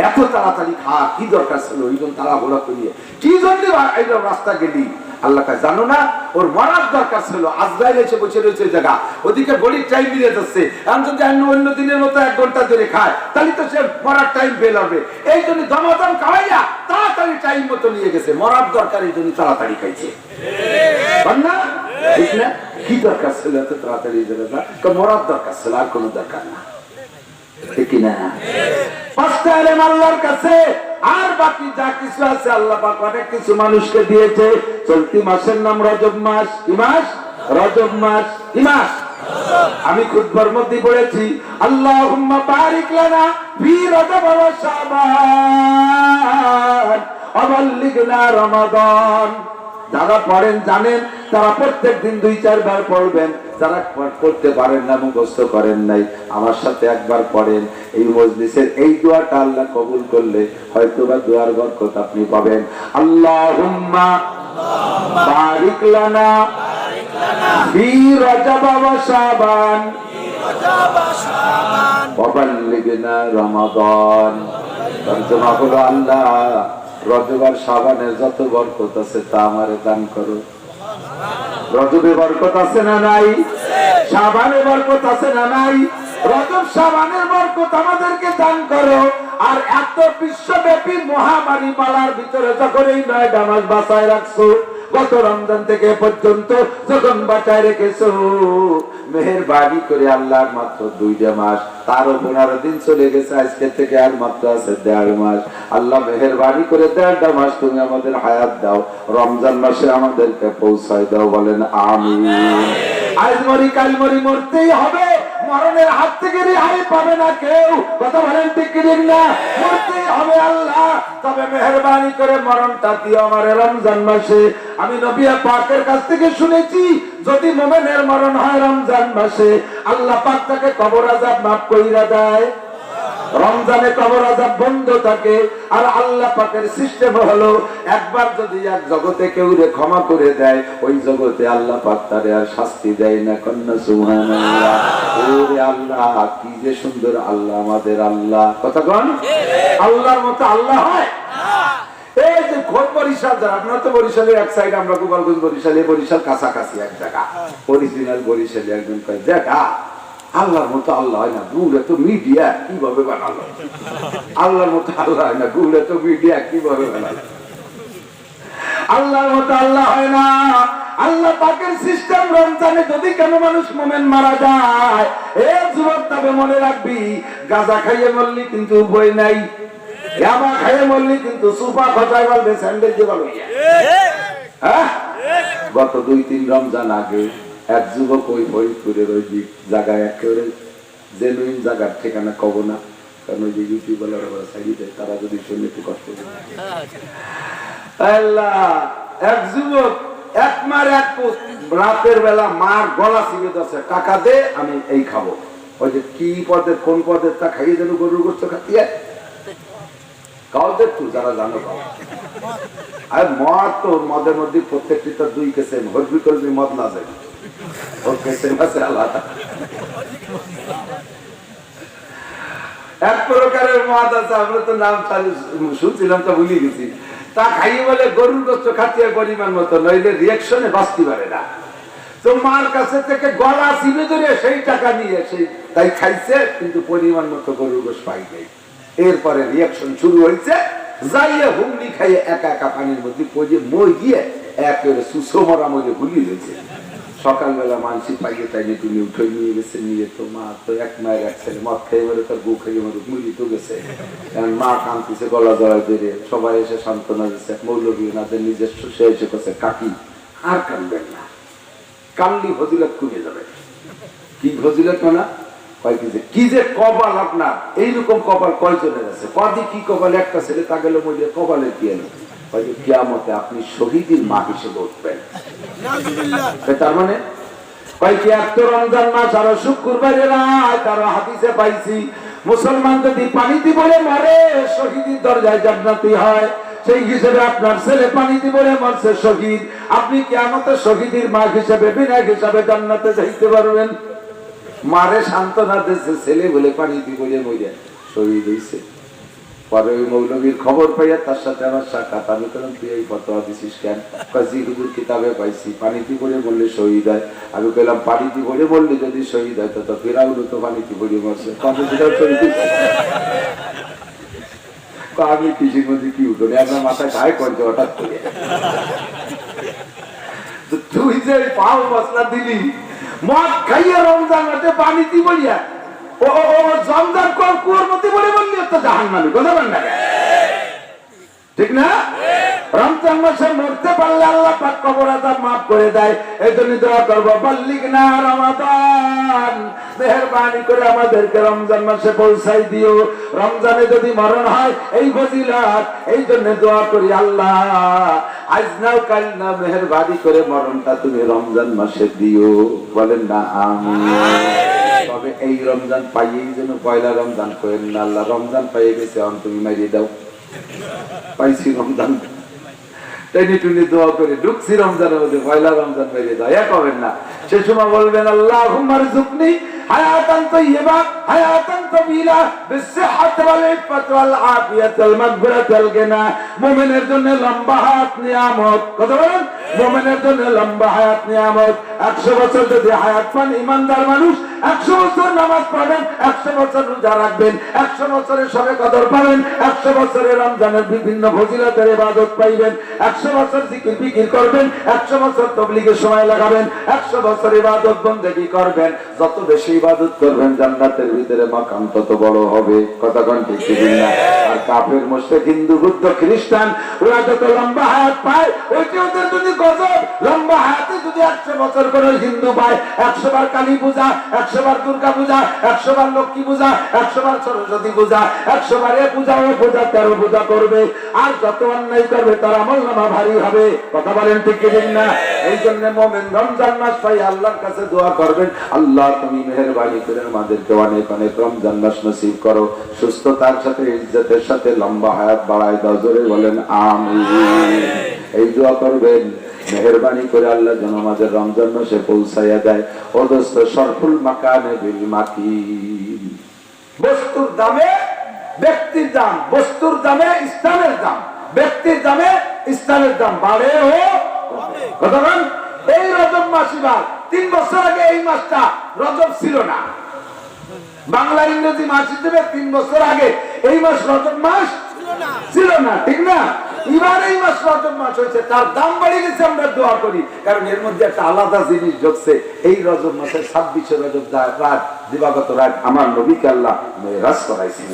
এত তাড়াতাড়ি খা, কি দরকার ছিল এইজন তাড়াহুড়া করিয়ে, কি জন্য এইরকম রাস্তা গেলি? আল্লাহ কাছে জানো না, ওর মরার দরকার ছিল। আজরাইল এসে বসে রয়েছে জায়গা, ওদিকে গড়ির টাইম মিলে যাচ্ছে। এখন যদি অন্য দিনের মতো 1 ঘন্টা ধরে খায় তাহলে তো সে মরার টাইম পেয়ে যাবে। এই জন্য দমাদম খাওয়াইয়া তাড়াতাড়ি টাইম মতো নিয়ে গেছে। মরার দরকার, এই জন্য তাড়াতাড়ি খাইছে। ঠিক না? কি দরকার ছিল এত তাড়াতাড়ি? মরার দরকার ছিল, আর কোন দরকার না, ঠিক না? আল্লাহর কাছে আর বাকি যা কিছু আছে আল্লাহ পাক অনেক কিছু মানুষকে দিয়েছে। চলতি মাসের নাম রজব মাস। কি মাস? রজব মাস। কি মাস? আমি খুতবার মধ্যে পড়েছি, আল্লাহুম্মা বারিক লানা ফি রজব ওয়া শাবান ওয়া বাল্লিগনা রমাদান। যারা পড়েন জানেন, তারা প্রত্যেক দিন 2-4 বার পড়বেন। যারা পড়তে পারেন না, মুখস্থ করেন নাই, আমার সাথে একবার পড়েন। এই মজলিসের এই দোয়াটা আল্লাহ কবুল করলে হয়তোবা দোয়ার বরকত আপনি পাবেন। আল্লাহুম্মা বারিক লানা ফি রজব ওয়া শাবান ওয়া বাল্লিগনা রমাদান। তর্জমা হলো, আল্লাহ রজব আর শাবানের যত বরকত আছে তা আমারে দান করো। রজবে বরকত আছে না নাই? শাবানে বরকত আছে না নাই? রজব শাবানের বরকত আমাদেরকে দান করো। আর এত বিশ্বব্যাপী মহামারী পালার ভিতরে যখন এই 9টা মাস বাঁচায় রাখছো, গত রমজান থেকে পর্যন্ত যখন বাঁচায় রেখেছো, মেহেরবানি করে আল্লাহ মাত্র 2টা মাস, তারও 15 দিন চলে গেছে, আজকে থেকে আর মাত্র আছে 1.5 মাস। আল্লাহ মেহেরবানি করে 1.5টা মাস তুমি আমাদের হায়াত দাও, রমজান মাসে আমাদেরকে পৌঁছায় দাও। বলেন আমিন। আজ মরি কাল মরি, মরতেই হবে, মরণের হাত থেকে রেহাই পাবে না কেউ। কথা বলেন ঠিক না? মরতেই হবে আল্লাহ, তবে মেহেরবানি করে মরণটা দিও আমারে রমজান মাসে। আমি নবী পাকের কাছ থেকে শুনেছি, যদি মুমিনের মরণ হয় রমজান মাসে, আল্লাহ পাক তাকে কবর আযাব মাফ কইরা দেয়। রমজানে কবর আযাব বন্ধ থাকে। আর আল্লাহ পাকের সিস্টেম হলো, একবার যদি এক জগতে কেউ ক্ষমা করে দেয়, ওই জগতে আল্লাহ পাক তারে আর শাস্তি দেয় না। কন্যা সুবহানাল্লাহ। ওরে আল্লাহ, কি যে সুন্দর আল্লাহ আমাদের আল্লাহ। কথা কোন? আল্লাহর মতো আল্লাহ হয়? এই যে খোদ বরিশাল যারা, আপনারা তো বরিশালের এক সাইড, আমরা গোপালগঞ্জ বরিশালে, বরিশাল কাছাকাছি এক জায়গা, অরিজিনাল বরিশালে একজন কয় দেখা আল্লাহর মতো আল্লাহ হয় না, গুড়ে তো মিডিয়া কিভাবে বানালো, আল্লাহর মতো আল্লাহ হয় না, গুড়ে তো মিডিয়া কিভাবে বানালো, আল্লাহর মতো আল্লাহ হয় না। আল্লাহ পাকের সিস্টেম রমজানে যদি কেন মানুষ মোমেন মারা যায়, এ যুবক তবে মনে রাখবি, গাঁজা খাইয়ে মরলি কিন্তু বই নাই, ইয়াবা খাইয়ে মরলি কিন্তু সুপা খচাই বলবে স্যান্ডেল দিয়ে বলবে। গত 2-3 রমজান আগে এক যুবক ওই ফরিদপুরের ওই জায়গায় একেবারে জেনুইন জায়গার ঠিকানা কব না, কারণ ওই যে ইউটিউবাররা সাইডে দেয়, তারা যদি শুনে একটু কষ্ট করে। আল্লাহ, এক যুবক এক মার এক পোস্ট, রাতের বেলা মার গলা চিপে ধরছে, টাকা দে আমি এই খাবো। ওই যে কি পদের কোন পদের তা খাইয়ে যেন গরুর গোস্ত খাইয়ে কাউ দেখতু যারা জানো কাউ। আর মদ তো মদের মধ্যে প্রত্যেকটি তো 2 কেসে, হরবি করবি মদ না যায়, ওর কেসে আছে আলাদা। এক প্রকারের মদ আছে, আমরা তো নাম শুনছিলাম তো ভুলে গেছি, তা খাইয়ে বলে গরুর গোস্ত খাচ্ছে পরিমাণ মতো, নইলে রিয়াকশনে বাঁচতে পারে না। তো মার কাছে থেকে গলা চিপে ধরে সেই টাকা নিয়ে সেই তাই খাইছে, কিন্তু পরিমাণ মতো গরুর গোস্ত পাই নাই। এরপরে রিয়াকশন শুরু হয়েছে, যাইয়ে হুমড়ি খাইয়ে একা একা পানির মধ্যে পড়ে মই দিয়ে একেবারে সুসো মরা মরে ভুলি হয়েছে। সকালবেলা মানসি পাইয়ে তাই তুমি উঠে নিয়ে গেছে, নিয়ে তো মা তো এক মায়ের এক ছেলে মদ খেয়ে মরে তার বউ খেয়ে মরে মুড়ি তো গেছে, কারণ মা কাঁদতেছে গলা জড়ায় বেড়ে, সবাই এসে সান্ত্বনা দিচ্ছে, মৌলবী নাদের নিজস্ব সে এসে করছে কাকি আর কানবেন না, কানলি ফজিলত কমে যাবে। কি ফজিলত না কি যে কপাল আপনার, এইরকম কপাল কয়জনের আছে, কদি কি কপাল, একটা ছেলে তা গেল মরিয়া কপালে কি এলো, কিয়ামতে আপনি শহীদের মা হিসেবে উঠবেন। তার মানে রমজান মাস আরো শুক্রবারের রাত, আরো হাদিসে পাইছি মুসলমান যদি পানিতে বলে মরে শহীদের দরজায় জান্নাতি হয়, সেই হিসেবে আপনার ছেলে পানিতে বলে মরছে শহীদ, আপনি কিয়ামতে শহীদের মা হিসেবে বিনা হিসাবে জান্নাতে যাইতে পারবেন। মারে সান্ত্বনা দিচ্ছে, ছেলে বলে পানিতে বলে মরে শহীদ হয়েছে। পরে ওই মৌলবীর খবর পাইয়া তার সাথে আমার সাক্ষাৎ, আমি বললাম তুই এই ফতোয়া দিছিস কেন? জি হুজুর কিতাবে পাইছি পানিতে পড়ে বললে শহীদ হয়। আমি কইলাম পানিতে পড়ে বললে যদি শহীদ হয় তো ফেরাউল তো পানিতে পড়ে মরছে, আমি কৃষির মধ্যে কি উঠো আপনার মাথায় গায়ে করছে হঠাৎ করে। তুই যে পাও মশলা দিলি মদ খাইয়া রমজান মাসে পানিতে বলিয়া ও জমজান কুয়ার মধ্যে বলে বললি তো জাহান্নামী, কথা বল না ঠিক না? রমজান মাসে মরতে পারলে আল্লাহ পাক কবর আযাব মাফ করে দেয়। এই জন্য দোয়া করবো বাল্লিগনা রমাদান, মেহেরবানি করে আমাদেরকে রমজান মাসে পৌঁছাই দিও। রমজানে যদি মরণ হয় এই ফজিলত, এই জন্য দোয়া করি আল্লাহ আজ নাও কাল না মেহেরবানি করে মরণটা তুমি রমজান মাসে দিও, বলেন না আমিন। তবে এই রমজান পাইয়েই যেন পয়লা রমজান করেন না, আল্লাহ রমজান পাইয়ে গেছে তুমি মারিয়ে দাও, পাইছি রমজান টেনে টুনে দোয়া করে ঢুকছি রমজানের মধ্যে, পয়লা রমজান মারিয়ে দাও, এক হবেন না। সে সময় বলবেন আল্লাহুম্মা রযুকনি হায়াতান তাইয়্যিবা হায়াতান তাবিলা বিসসিহহাতি ওয়াল ইফাতি ওয়াল আফিয়াতি ওয়াল মাগফিরাতি ওয়াল গিনা। মুমিনের জন্য লম্বা হায়াত নিয়ামত, কথা বলেন, মুমিনের জন্য লম্বা হায়াত নিয়ামত। 100 বছর যদি হায়াত পান ইমানদার মানুষ, 100 বছর নামাজ পড়বেন, 100 বছর রোজা রাখবেন, 100 বছরের সবে কদর পাবেন, 100 বছরের রমজানের বিভিন্ন ফজিলতের ইবাদত পাইবেন, 100 বছর জিকির ফিকির করবেন, 100 বছর তাবলীগের সময় লাগাবেন, 100 বছর ইবাদত বন্দেগী করবেন। যত বেশি ইবাদত করবেন জান্নাতের ভিতরে মাকাম তত বড় হবে, কথা কোন ঠিক না? আর কাফের মুশরিক হিন্দু বুদ্ধ খ্রিস্টান ওরা যত লম্বা হায়াত পায় ওইটা ওদের যদি গজব। লম্বা হায়াতে যদি 100 বছর করে হিন্দু পায়, 100 বার কালী পূজা, 100 বার দুর্গা পূজা, 100 বার লক্ষ্মী পূজা, 100 বার সরস্বতী পূজা, 100 বার এ পূজা ও পূজা 13 পূজা করবে। আর যত অন্যায় করবে তার আমলনামা ভারী হবে, কথা বলেন ঠিক কি না? এই জন্য মুমিন রমজান মাস পাই আল্লাহর কাছে দোয়া করবেন, আল্লাহ তুমি মেহেরবানি করে আমাদেরকে অনেক অনেক রমজান মাস নসিব করো, সুস্থতার সাথে ইজ্জতের সাথে লম্বা হায়াত বাড়ায় দাও, জোরে বলেন আমিন। এই দোয়া করবেন, মেহেরবানি করে আল্লাহ যেন আমাদের রমজান মাসে পৌঁছাইয়া দেয়। অদস্ত সরফুল মাকানে বিল মাকিন। বস্তুর দামে ব্যক্তির দাম, বস্তুর দামে ইসলামের দাম, ব্যক্তির দামে ইসলামের দাম বাড়ে ও কতক্ষণ। এই রজব মাস এবার 3 বছর আগে এই মাসটা রজব ছিল না, বাংলা ইংরেজি মাস হিসেবে 3 বছর আগে এই মাস রজব মাস ছিল না, ঠিক না? এবার এই মাস রজব মাস হয়েছে, তার দাম বেড়ে গেছে। আমরা দোয়া করি, কারণ এর মধ্যে একটা আলাদা জিনিস ঢুকছে। এই রজব মাসের 26 রজব রাত, দিবাগত রাত আমার নবীকে আল্লাহ মেরাজ করাইছেন।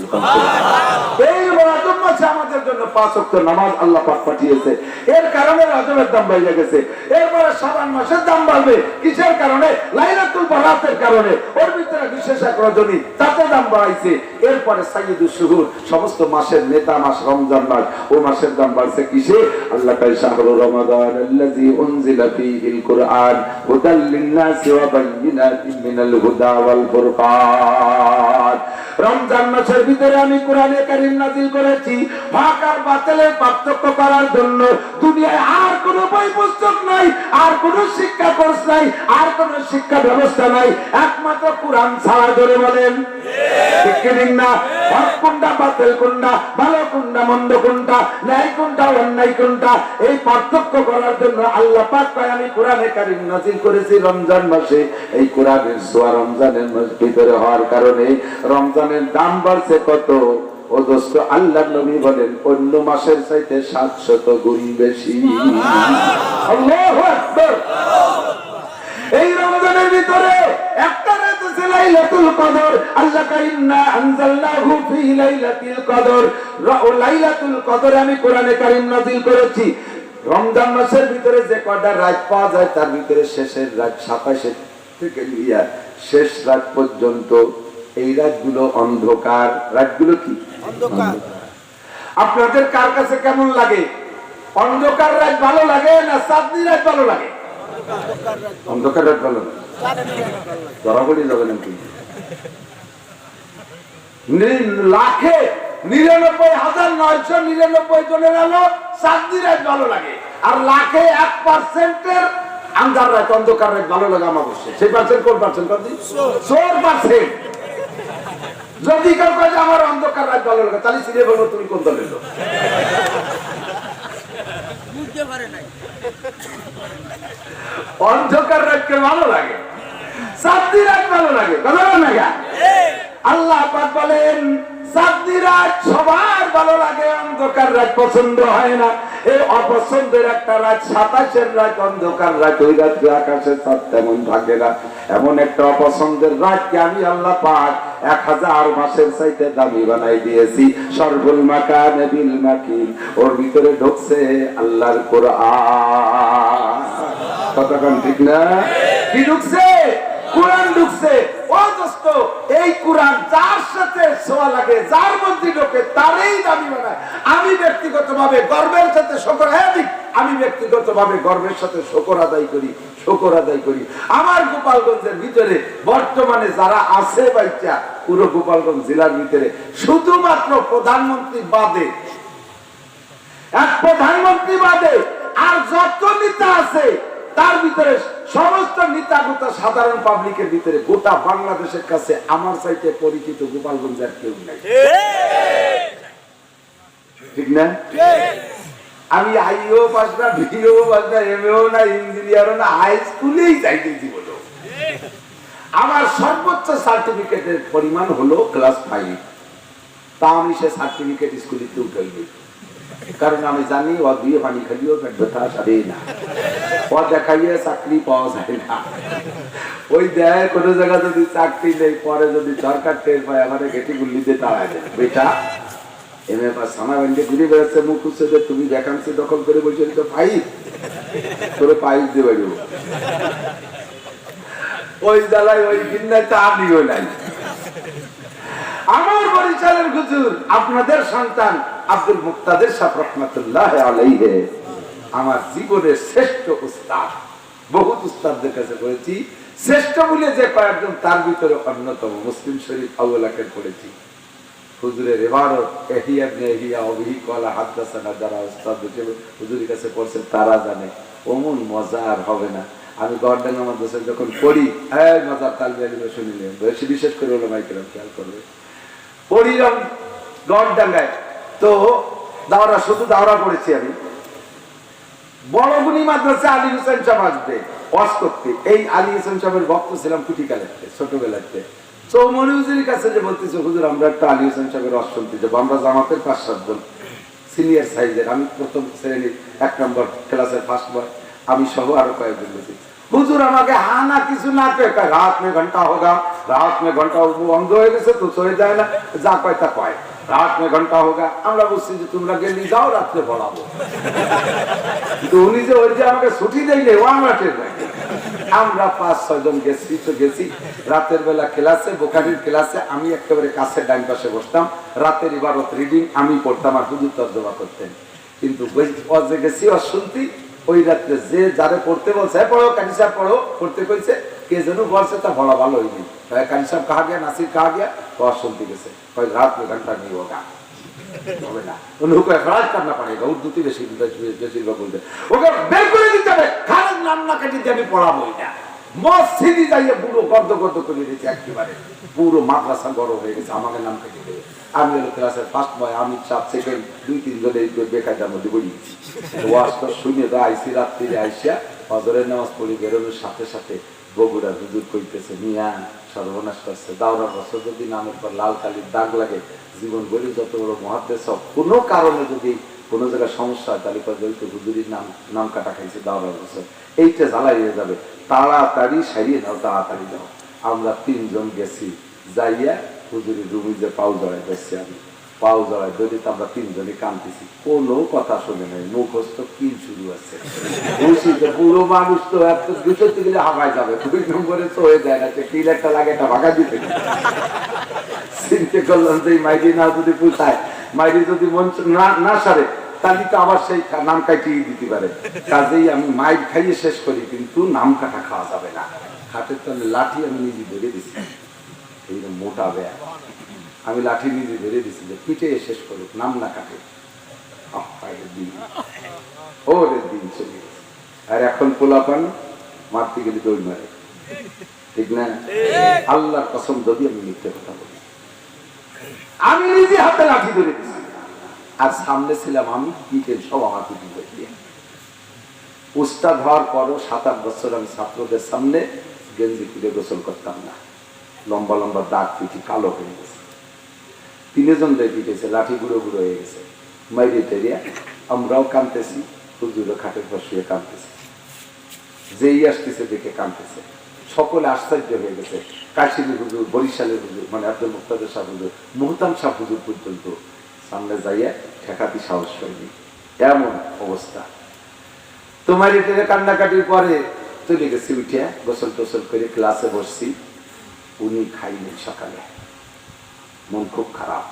এই রজব মাসে আমাদের জন্য 5 ওয়াক্ত নামাজ আল্লাহ পাক পাঠিয়েছে, এর কারণে রজবের দাম বেড়ে গেছে। এরপরে শাবান মাসের দাম বাড়বে, কিসের কারণে? লাইলাতুল বারাতের কারণে। ওর ভিতরে বিশেষ এক রজনী, তাতে দাম বাড়াইছে। এরপরে সাইয়্যিদুশ শুহুর, সমস্ত মাসের নেতা মাস রমজান মাস, ও মাসের দাম বাড়ছে কিসে? আল্লাহ তাআলা শাহরু রমাদান আল্লাযী উনজিলা ফীহিল কুরআন হুদাল লিন-নাসি ওয়া বায়্যিনাতিন মিনাল হুদা ওয়াল ফুরকান। রমজান মাসের ভিতরে আমি কোরআনে কারীম নাযিল করেছি হক আর বাতিলের পার্থক্য করার জন্য। দুনিয়ায় আর কোনো বই পুস্তক নাই, আর কোনো শিক্ষা কোর্স নাই, আর কোনো শিক্ষা ব্যবস্থা নাই, একমাত্র কোরআন ছাড়া। জোরে বলেন ঠিক কি না? হক কোনটা, বাতিল কোনটা, ভালো কোনটা, মন্দ কোনটা, ন্যায় কোনটা, অন্যায় কোনটা, এই পার্থক্য করার জন্য আল্লাহ পাক কয় আমি কোরআনে কারীম নাযিল করেছি রমজান মাসে। এই কোরআনের ছোঁয়া রমজানের মাস ভিতরে হওয়ার কারণে রমজানের দাম বাড়ছে কত? ও দোস্ত, আল্লাহর নবী বলেন অন্য মাসের চাইতে 700 গুণ বেশি। আল্লাহু আকবার। এই রমজানের ভিতরে একটা রাত আছে লাইলাতুল কদর। আল্লাহ কাইন্না আনজালনাহু ফি লাইলাতুল কদর। লাইলাতুল কদর আমি কোরআনে কারীম নাযিল করেছি। রমজান মাসের ভিতরে যে কয়টা রাত পাওয়া যায়, তার ভিতরে শেষের রাত 27 থেকে নিয়ে শেষ রাত পর্যন্ত এই রাতগুলো অন্ধকার। রাতগুলো কি অন্ধকার? আপনাদের কার কাছে কেমন লাগে? অন্ধকার রাত ভালো লাগে না চাঁদনি রাত ভালো লাগে? অন্ধকার রাত ভালো লাগে। ধরা পড়ে যাবে নাকি? লাখে 99,999 জনের আলো চাঁদনি রাত ভালো লাগে, আর লাখে 1% আন্ধার রাত, অন্ধকার রাত ভালো লাগে আমাবস্যা। সেই পার্সেন্ট কোন পার্সেন্ট? 4%। যদি কেউ কাজে আমার অন্ধকার রাত ভালো লাগে, তাহলে সিরিয়ে বলবো তুমি কোন দলের লোক? অন্ধকার রাতকে ভালো লাগে, চাঁদনি রাত ভালো লাগে, কথা বল না? আল্লাহ পাক বলেন চাঁদনি রাত সবার ভালো লাগে, অন্ধকার রাত পছন্দ হয় না। এই অপছন্দের একটা রাত 27 রাত, অন্ধকার রাত। ওই রাত্রে আকাশে চাঁদ তেমন থাকে না। এমন একটা অপছন্দের রাতকে আমি আল্লাহ পাক 1000 মাসের চাইতে দামি বানাই দিয়েছি। সরবুল মাকান বিল মাকিন, ওর ভিতরে ঢুকছে আল্লাহর কোরআন। কতক্ষণ ঠিক না? কি ঢুকছে? কোরআন ঢুকছে। ও দোস্ত, এই কোরআন যার সাথে ছোঁয়া লাগে, যার মধ্যে ঢোকে, তারই দামি বানায়। আমি ব্যক্তিগতভাবে গর্বের সাথে শুকর আমি ব্যক্তিগতভাবে গর্বের সাথে শুকর আদায় করি। আমার গোপালগঞ্জের ভিতরে বর্তমানে যারা আছে বাইচা, পুরো গোপালগঞ্জ জেলার ভিতরে শুধুমাত্র প্রধানমন্ত্রী বাদে, এক প্রধানমন্ত্রী বাদে আর যত নেতা আছে, তার ভিতরে সমস্ত নেতাগোতা সাধারণ পাবলিকের ভিতরে গোটা বাংলাদেশের কাছে আমার চাইতে পরিচিত গোপালগঞ্জের কেউ নাই, ঠিক না? আমি আইও পাস না, বিও পাস না, এমএও না, ইঞ্জিনিয়ারও না, হাই স্কুলেই যাইতেছি বলো। আমার সর্বোচ্চ সার্টিফিকেটের পরিমাণ হলো ক্লাস 5। তা আমি সে সার্টিফিকেট স্কুলে উঠাইনি, কারণ আমি জানি ও দিয়ে পানি খাইও পেট ব্যথা সারে না, ও দেখাইয়ে চাকরি পাওয়া যায় না। ওই দেয় কোনো জায়গা যদি চাকরি নেই, পরে যদি সরকার টের পায়, আমার ঘেটি গুল্লিতে তাড়ায় দেয়, বেটা এমএ পাস সানা বেঁধে ঘুরে বেড়াচ্ছে, মুখ উঠছে যে তুমি ভ্যাকান্সি দখল করে বলছো তো পাইপ তোরে পাইপ দিয়ে বেরো। ওই জ্বালায় ওই দিনায় তা আমিও নাই। আমার বরিশালের হুজুর, আপনাদের সন্তান আব্দুল মুক্তাদের সাহেব রহমাতুল্লাহ আলাইহি আমার জীবনের শ্রেষ্ঠ উস্তাদ। বহুত উস্তাদদের কাছে পড়েছি, শ্রেষ্ঠ বলে যে কয়েকজন তার ভিতরে অন্যতম। মুসলিম শরীফ আউলাকে পড়েছি। হুজুরের ইবারত এহিয়া ইবনে এহিয়া ওবিহি ক্বালা হাদাসানা, যারা উস্তাদ হুজুরের কাছে পড়ছেন তারা জানে ওমন মজা আর হবে না। আমি গড়ডাঙ্গা মাদ্রাসা যখন পড়ি, এই মজার তালবে শুনিলেন, বিশেষ করে ওলামায়ে কেরাম খেয়াল করবে, পড়িলাম গড়ডাঙ্গায়। তো দাওরা, শুধু দাওরা পড়েছি আমি, বড় গুণী মাদ্রাসা আলী হোসেন সাহেব আসবে ওয়াজ করতে। এই আলী হোসেন সাহেবের ভক্ত ছিলাম কুটিকালেতে, ছোটবেলাতে। চৌমনি হুজুরের কাছে যে বলতেছে, হুজুর আমরা একটা আলী হোসেন সাহেবের ওয়াজ শুনতে যাবো। আমরা জামাতের 5-7 জন সিনিয়র সাইজের, আমি প্রথম শ্রেণীর 1 নম্বর ক্লাসের ফার্স্ট বয়, আমি সহ আরো কয়েকজন গেছি। হুজুর আমাকে হানা কিছু না কয়ে রাত মে ঘন্টা হোগা, রাত মে ঘন্টা বন্ধ হয়ে গেছে তো সয়ে যায় না, যা কয় তা কয়, রাত মে ঘন্টা হোগা। আমরা বলছি যে তোমরা গেলি যাও, রাত্রে পড়াবো। কিন্তু উনি যে ওই যে আমাকে ছুটি দেয়নি, ও আমরা টের পাই। আমরা 5-6 জন গেছি তো গেছি রাতের বেলা ক্লাসে, বোখারির ক্লাসে। আমি একেবারে কাছে ডান পাশে বসতাম, রাতের ইবারত রিডিং আমি পড়তাম আর হুজুর তর্জমা করতেন। কিন্তু ওয়াজে গেছি ওয়াজ শুনতি, ওই রাত্রে যে যারে পড়তে বলছে পড়ো কানি সাহেব পড়ো, পড়তে কইছে, কে যেন বলছে তা বলা ভালো হয়নি। কানি সাহেব কাহা গিয়া, নাসির কাহা গিয়া, ওয়াজ শুনতে গেছে। রাত মে ঘন্টা নেই হোগা, হবে না। উनको एफराज करना पड़ेगा, উর্দুতে বেশিরভাগ বলতে। ওকে বের করে দিতে হবে, খারাপ নাম না কাটি দিয়ে আমি পড়াবো না। মসজিদে যাইয়ে পুরো গর্দ গর্দ করে দিয়েছে, একেবারে পুরো মাদ্রাসা গরম হয়ে গেছে, আমাকে নাম কেটে দেবে। আমি হলো ক্লাসের ফার্স্ট বয়, আমি 4 সেকেন্ড 2-3 জনে বেকায়দার মধ্যে বলিয়েছি। ওয়াজটা শুনে তো আইসি, রাত্রিরে আইসিয়া ফজরের নামাজ পড়ি, বেরোনোর সাথে সাথে বগুড়া হুজুর কইতেছে, মিয়া সর্বনাশ করছে, দাওরা বছর যদি নামের পর লাল কালির দাগ লাগে, জীবন বলি যত বড় মহাদ্দেশ, কোনো কারণে যদি কোনো জায়গায় সমস্যা হয় তাহলে জড়িত হুজুরির নাম কাটা খাইছে দাওরা বছর, এইটা জ্বালাইয়ে যাবে, তাড়াতাড়ি সারিয়ে নাও, তাড়াতাড়ি যাও। আমরা 3 জন গেছি, যাইয়া হুজুরের রুমে যে পাও জড়াই বসছি, আমি পাও জড়াই ধরে তো আমরা 3 জনে কাঁদতেছি, কোনো কথা শুনে নাই, মুখস্থ কি শুরু আছে। খুশিতে পুরো মানুষ তো এত দুশোতে গেলে হাঁপায় যাবে, 2 নম্বরে তো হয়ে যায় না, কিল একটা লাগে, একটা ভাগা দিতে চিন্তা করলাম যে মাইরি না যদি পুষায়, মাইরি যদি মন না সারে, তাহলে তো আবার সেই নাম কাটিয়ে দিতে পারে। কাজেই আমি মাইর খাইয়ে শেষ করি, কিন্তু নাম কাটা খাওয়া যাবে না। হাতের তলে লাঠি আমি নিজে ধরে দিছি, এই মোটা ব্যাগ, আমি লাঠি নিজে ধরে দিছি যে পিঠে শেষ করুক, নাম না কাটে। ওরে দিন চলে গেছে। আর এখন পোলাপান মারতে গেলে দৌড় মারে, ঠিক না? আল্লাহর কসম যদি আমি মিথ্যে কথা বলি, আমি নিজে হাতে লাঠি ধরে দিছি, আর সামনে ছিলাম আমি, পিঠে সব আমার পিঠে দিয়ে। উস্তাদ হওয়ার পরও 7-8 বছর আমি ছাত্রদের সামনে গেঞ্জি খুলে গোসল করতাম না, লম্বা লম্বা দাগ, পিঠি কালো হয়ে গেছে। 3 জন পিঠেছে, লাঠি গুঁড়ো গুঁড়ো হয়ে গেছে, মাইরে টেরিয়া আমরাও কাঁদতেছি, হুজুরও খাটের পর শুয়ে কাঁদতেছি, যেই আসতেছে দেখে কাঁদতেছে। সকলে আশ্চর্য হয়ে গেছে। কাশিনী হুজুর, বরিশালের হুজুর, মানে আব্দুল মুক্তাদের সাহেব হুজুর, মুহতাম সাহেব হুজুর পর্যন্ত সামনে যাইয়া ঠেকাতি সাহস হয়নি, এমন অবস্থা। তোমার এটা কান্নাকাটির পরে চলে গেছি, উঠিয়া গোসল টোসল করে ক্লাসে বসছি। উনি খাইনি সকালে, মন খুব খারাপ,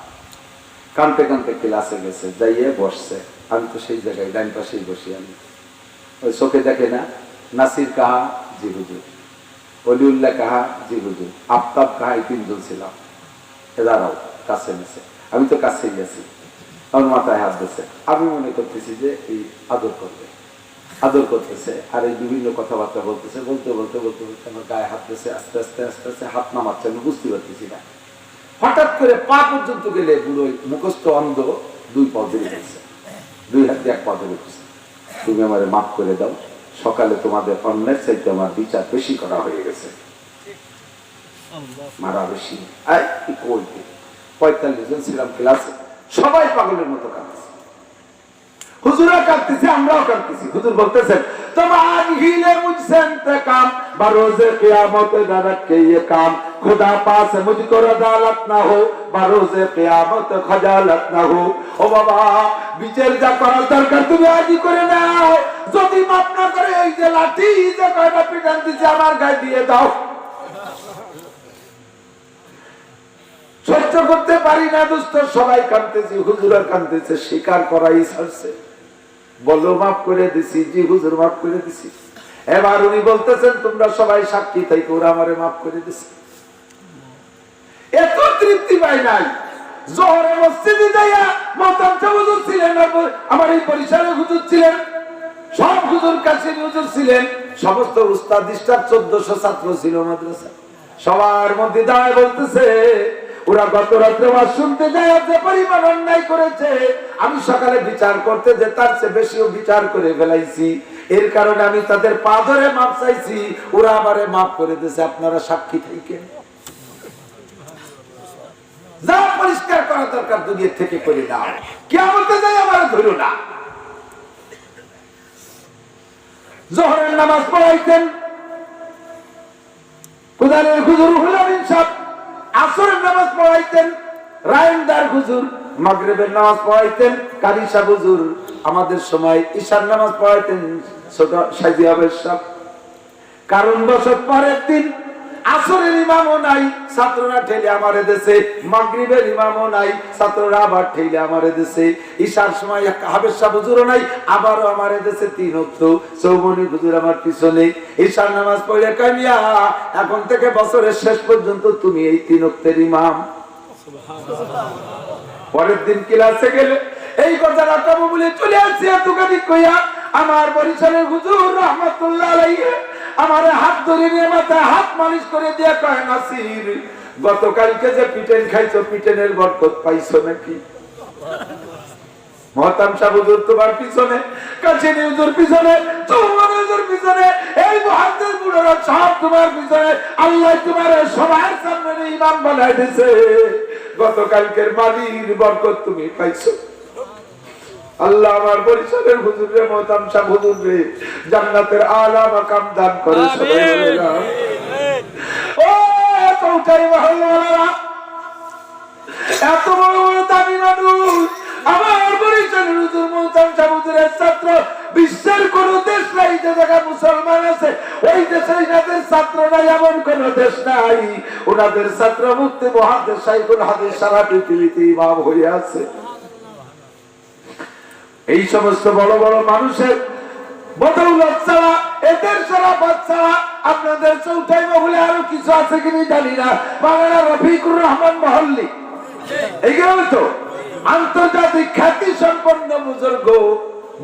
কানতে কানতে ক্লাসে গেছে, যাইয়ে বসছে। আমি তো সেই জায়গায় ডান পাশেই বসি, আমি ওই চোখে দেখে না, নাসির কাহা, জি হুজুর, অলিউল্লাহ কাহা, জি হুজুর, আফতাব কাহা, এই 3 জন ছিলাম। এদারাও কাছে নিছে, আমি তো কাছেই গেছি, আমার মাথায় হাত দিয়েছে। আমি মনে করতেছি যে এই আদর করবে, আদর করতেছে, আর এই বিভিন্ন কথাবার্তা বলতেছে, বলতে বলতে বলতে বলতে আমার গায়ে হাত দিয়েছে। আস্তে আস্তে আস্তে আস্তে হাত নামাচ্ছে, আমি বুঝতে পারতেছি না। হঠাৎ করে পা পর্যন্ত গেলে বুড়ো মুখস্থ অন্ধ 2 পা ধরে গেছে, 2 হাত দিয়ে 1 পা ধরে গেছে। তুমি আমারে মাফ করে দাও, সকালে তোমাদের অন্যের চাইতে আমার বিচার বেশি করা হয়ে গেছে, মারা বেশি। 45 জন ছিলাম ক্লাসে, সবাই পাগলের মতো কাঁদছে, হুজুরা কাঁদতেছে, আমরাও কাঁদতেছি। হুজুর বলতেছেন, তোমার হিলে মুঝসে ইন্তেকাম, বরোজে কিয়ামত না রखे ये काम, खुदा पास मुझको रजालत ना हो, बरोजे कियामत खजालत ना हो। ও বাবা, বিচার যা করার দরকার তুমি আজই করে নাও, যদি মাফ না করে এই যে লাঠি যে কয়টা পিটান দিছে আমার গায়ে দিয়ে দাও। সহ্য করতে পারি না দোস্ত, সবাই কাঁদতেছে, হুজুরা কাঁদতেছে, স্বীকার করাই ছাড়ছে। বলো মাফ করে দিছি, জি হুজুর মাফ করে দিছি। এবার উনি বলতেছেন, তোমরা সবাই সাক্ষী, তাই ওরা আমারে মাফ করে দিছে। এত তৃপ্তি পাই নাই। জোহরে মসজিদে যাইয়া মোহতাম হুজুর ছিলেন, আমার এই পরিসরের হুজুর ছিলেন, সব হুজুর কাশির হুজুর ছিলেন, সমস্ত উস্তাদ 1400 ছাত্র ছিল মাদ্রাসা। সবার মধ্যে দাঁড়ায় বলতেছে, ওরা গত রাত্রে ওয়াজ শুনতে যায় যে পরিমাণ অন্যায় করেছে, আমি সকালে বিচার করতে যে তার চেয়ে বেশিও বিচার করে ফেলাইছি। এর কারণে আমি তাদের পা ধরে মাপ চাইছি, ওরা আমারে মাফ করে দিয়েছে। আপনারা সাক্ষী থাকেন, যা পরিষ্কার করা দরকার দুনিয়া থেকে করে দাও, কিয়ামতে যাই আমার ধরো না। জোহরের নামাজ পড়াইতেন কুদারের হুজুর হুলামিন সাহেব, আসরের নামাজ পড়াইতেন রায়নদার হুজুর, মাগরিবের নামাজ পড়াইতেন কারি সাহেব হুজুর, আমাদের সময় ঈশার নামাজ পড়াইতেন ছোট সাইজি আবেদ সাহেব। কারণ বছর পরের দিন আসরের ইমামও নাই, ছাত্ররা ঠেলে আমারে দেশে, মাগরিবের ইমামও নাই, ছাত্ররা আবার ঠেলে আমারে দেশে, ঈশার সময় হাবেজ সাহেব হুজুরও নাই, আবারও আমারে দেশে 3 ওয়াক্ত, চৌমনি হুজুর আমার পিছনে। ঈশার নামাজ পড়ে কামিয়া, এখন থেকে বছরের শেষ পর্যন্ত তুমি এই 3 ওয়াক্তের ইমাম। পরের দিন ক্লাসে গেলে এই কথাটা কব বলে চলে আসছি এতখানি কইয়া, আমার বরিশালের হুজুর রহমাতুল্লাহ আলাইহি আমার হাত ধরে নিয়ে মাথায় হাত মালিশ করে দিয়ে কয়, নাসির গতকালকে যে পিটেন খাইছো, পিটেনের বরকত পাইছো নাকি? মহতাম সাহেব হুজুর তোমার পিছনে, কাছেনি হুজুর পিছনে, চৌমনি হুজুর পিছনে, এই মুহাদ্দিস বুড়োরা সব তোমার পিছনে। আল্লাহ তোমার সবার সামনে ইমাম বানাই দিয়েছে, গতকালকের মালির বরকত তুমি পাইছো। আল্লাহ আমার বরিশালের হুজুরে মহতাম সাহেব হুজুরে জান্নাতের আলা মাকাম দান করে। ও চৌটাই মহল্লারা, এত বড় বড় দামি মানুষ, আমার বরিশালের হুজুর মহতাম সাহেব হুজুরের ছাত্র। বিশ্বের কোন দেশ নাই যে জায়গায় মুসলমান আছে ওই দেশে এনাদের ছাত্র নাই, এমন কোন দেশ নাই। ওনাদের ছাত্র মুফতি মুহাদ্দিস শাইখুল হাদিস সারা পৃথিবীতে ইমাম হয়ে আছে। এই সমস্ত বড় বড় মানুষের বদৌলত ছাড়া, এদের সারা বাচ্চারা আপনাদের চৌটাই মহলে আরো কিছু আছে কিনা জানি না, বাংলা রফিকুর রহমান মহল্লি, এইগুলো তো আন্তর্জাতিক খ্যাতি সম্পন্ন বুজুর্গ,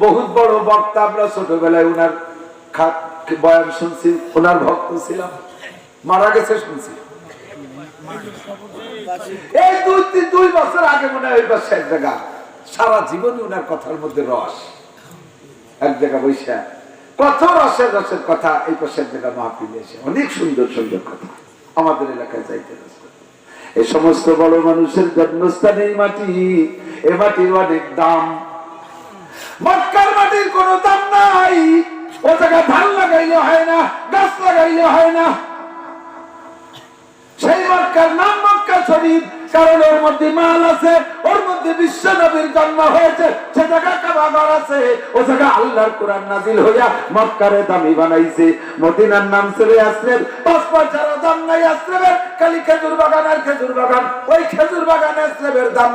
বহুত বড় বক্তা। আমরা ছোটবেলায় উনার বয়ান শুনছি, উনার ভক্ত ছিলাম, মারা গেছে শুনছি। এই 2 বছর আগে মনে হয় পাশে এক জায়গা, সারা জীবনই উনার কথার মধ্যে রস, এক জায়গা বৈশা কত রসের রসের কথা। এই পাশে এক জায়গা মাহফিলে এসে অনেক সুন্দর সুন্দর কথা আমাদের এলাকায় যাইতে। এই সমস্ত বড় মানুষের জন্মস্থান এই মাটি, এ মাটির অনেক দাম। মক্কার মাটির কোনো দাম নাই, ও জায়গায় ধান লাগাইলে হয় না, গাছ লাগাইলে হয় না। সেই মক্কার নাম মক্কা শরীফ, কারণ ওর মধ্যে মাল আছে, ওর মধ্যে বিশ্ব নবীর জন্ম হয়েছে, সে জায়গা কাবাঘর আছে, ও জায়গা আল্লাহর কোরআন নাজিল হইয়া মক্কারে দামি বানাইছে। মদিনার নাম ছেড়ে আসলেন 5 পয়সারও দাম নাই আসলেবের, খালি খেজুর বাগান আর খেজুর বাগান, ওই খেজুর বাগান আসলেবের দাম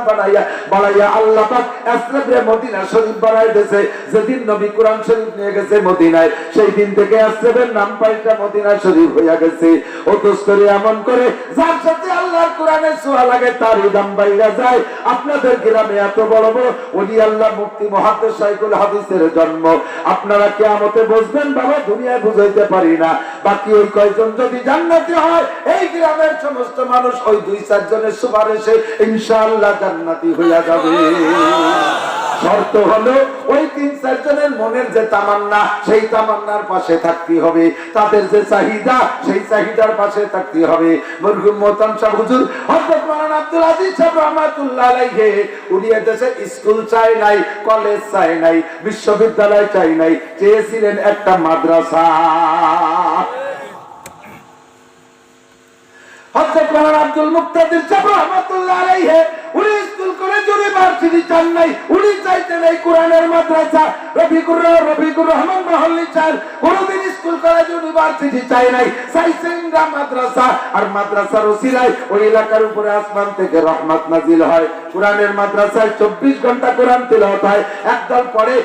বাড়াইয়া আল্লাহ পাক আসলেবে মদিনা শরীফ বানাই দিয়েছে। যেদিন নবী কোরআন শরীফ নিয়ে গেছে মদিনায়, সেই দিন থেকে আসলেবের নাম পাল্টা মদিনা শরীফ হইয়া গেছে। ও দোস্তরে এমন করে যার সাথে আল্লাহর কোরআনের ছোঁয়া লাগে তারই দাম বাইরা যায়। আপনাদের গ্রামে এত বড় বড় ওলি আল্লাহ মুফতি মুহাদ্দিস শাইখুল হাদিসের জন্ম, আপনারা কিয়ামতে বুঝবেন বাবা, দুনিয়ায় বুঝাইতে পারি না। বাকি ওই কয়জন যদি জান্নাতি হয়, এই গ্রামের সমস্ত মানুষ ওই 2-4 জনের সুপারিশে ইনশাআল্লাহ জান্নাতি হইয়া যাবে। শর্ত হলো ওই 3-4 জনের মনের যে তামান্না, সেই তামান্নার পাশে থাকতে হবে, তাদের যে চাহিদা, সেই চাহিদার পাশে থাকতে হবে। মরহুম মহতাম সাহেব হুজুর হযরত মাওলানা আব্দুল আজিজ সাহেব রাহমাতুল্লাহ আলাইহি, উনি দেশে স্কুল চাই নাই, কলেজ চাই নাই, বিশ্ববিদ্যালয় চাই নাই, চেয়েছিলেন একটা মাদ্রাসা। হযরত মাওলানা আব্দুল মুক্তাদির সাহেব রাহমাতুল্লাহ আলাইহি, উনি স্কুল কলেজ ইউনিভার্সিটি চান নাই, উনি চাইতেন এই কোরআনের মাদ্রাসা। রফিকুর রহমান মহল্লি চান, কোনদিন স্কুল কলেজ ইউনিভার্সিটি চাই নাই, চাইছেন মাদ্রাসা। আর মাদ্রাসার ওসিলায় ওই এলাকার উপরে আসমান থেকে রহমত নাজিল হয়। কোরআনের মাদ্রাসায় 24 ঘন্টা কোরআন তিলাওয়াত হয়। একদল পড়ে,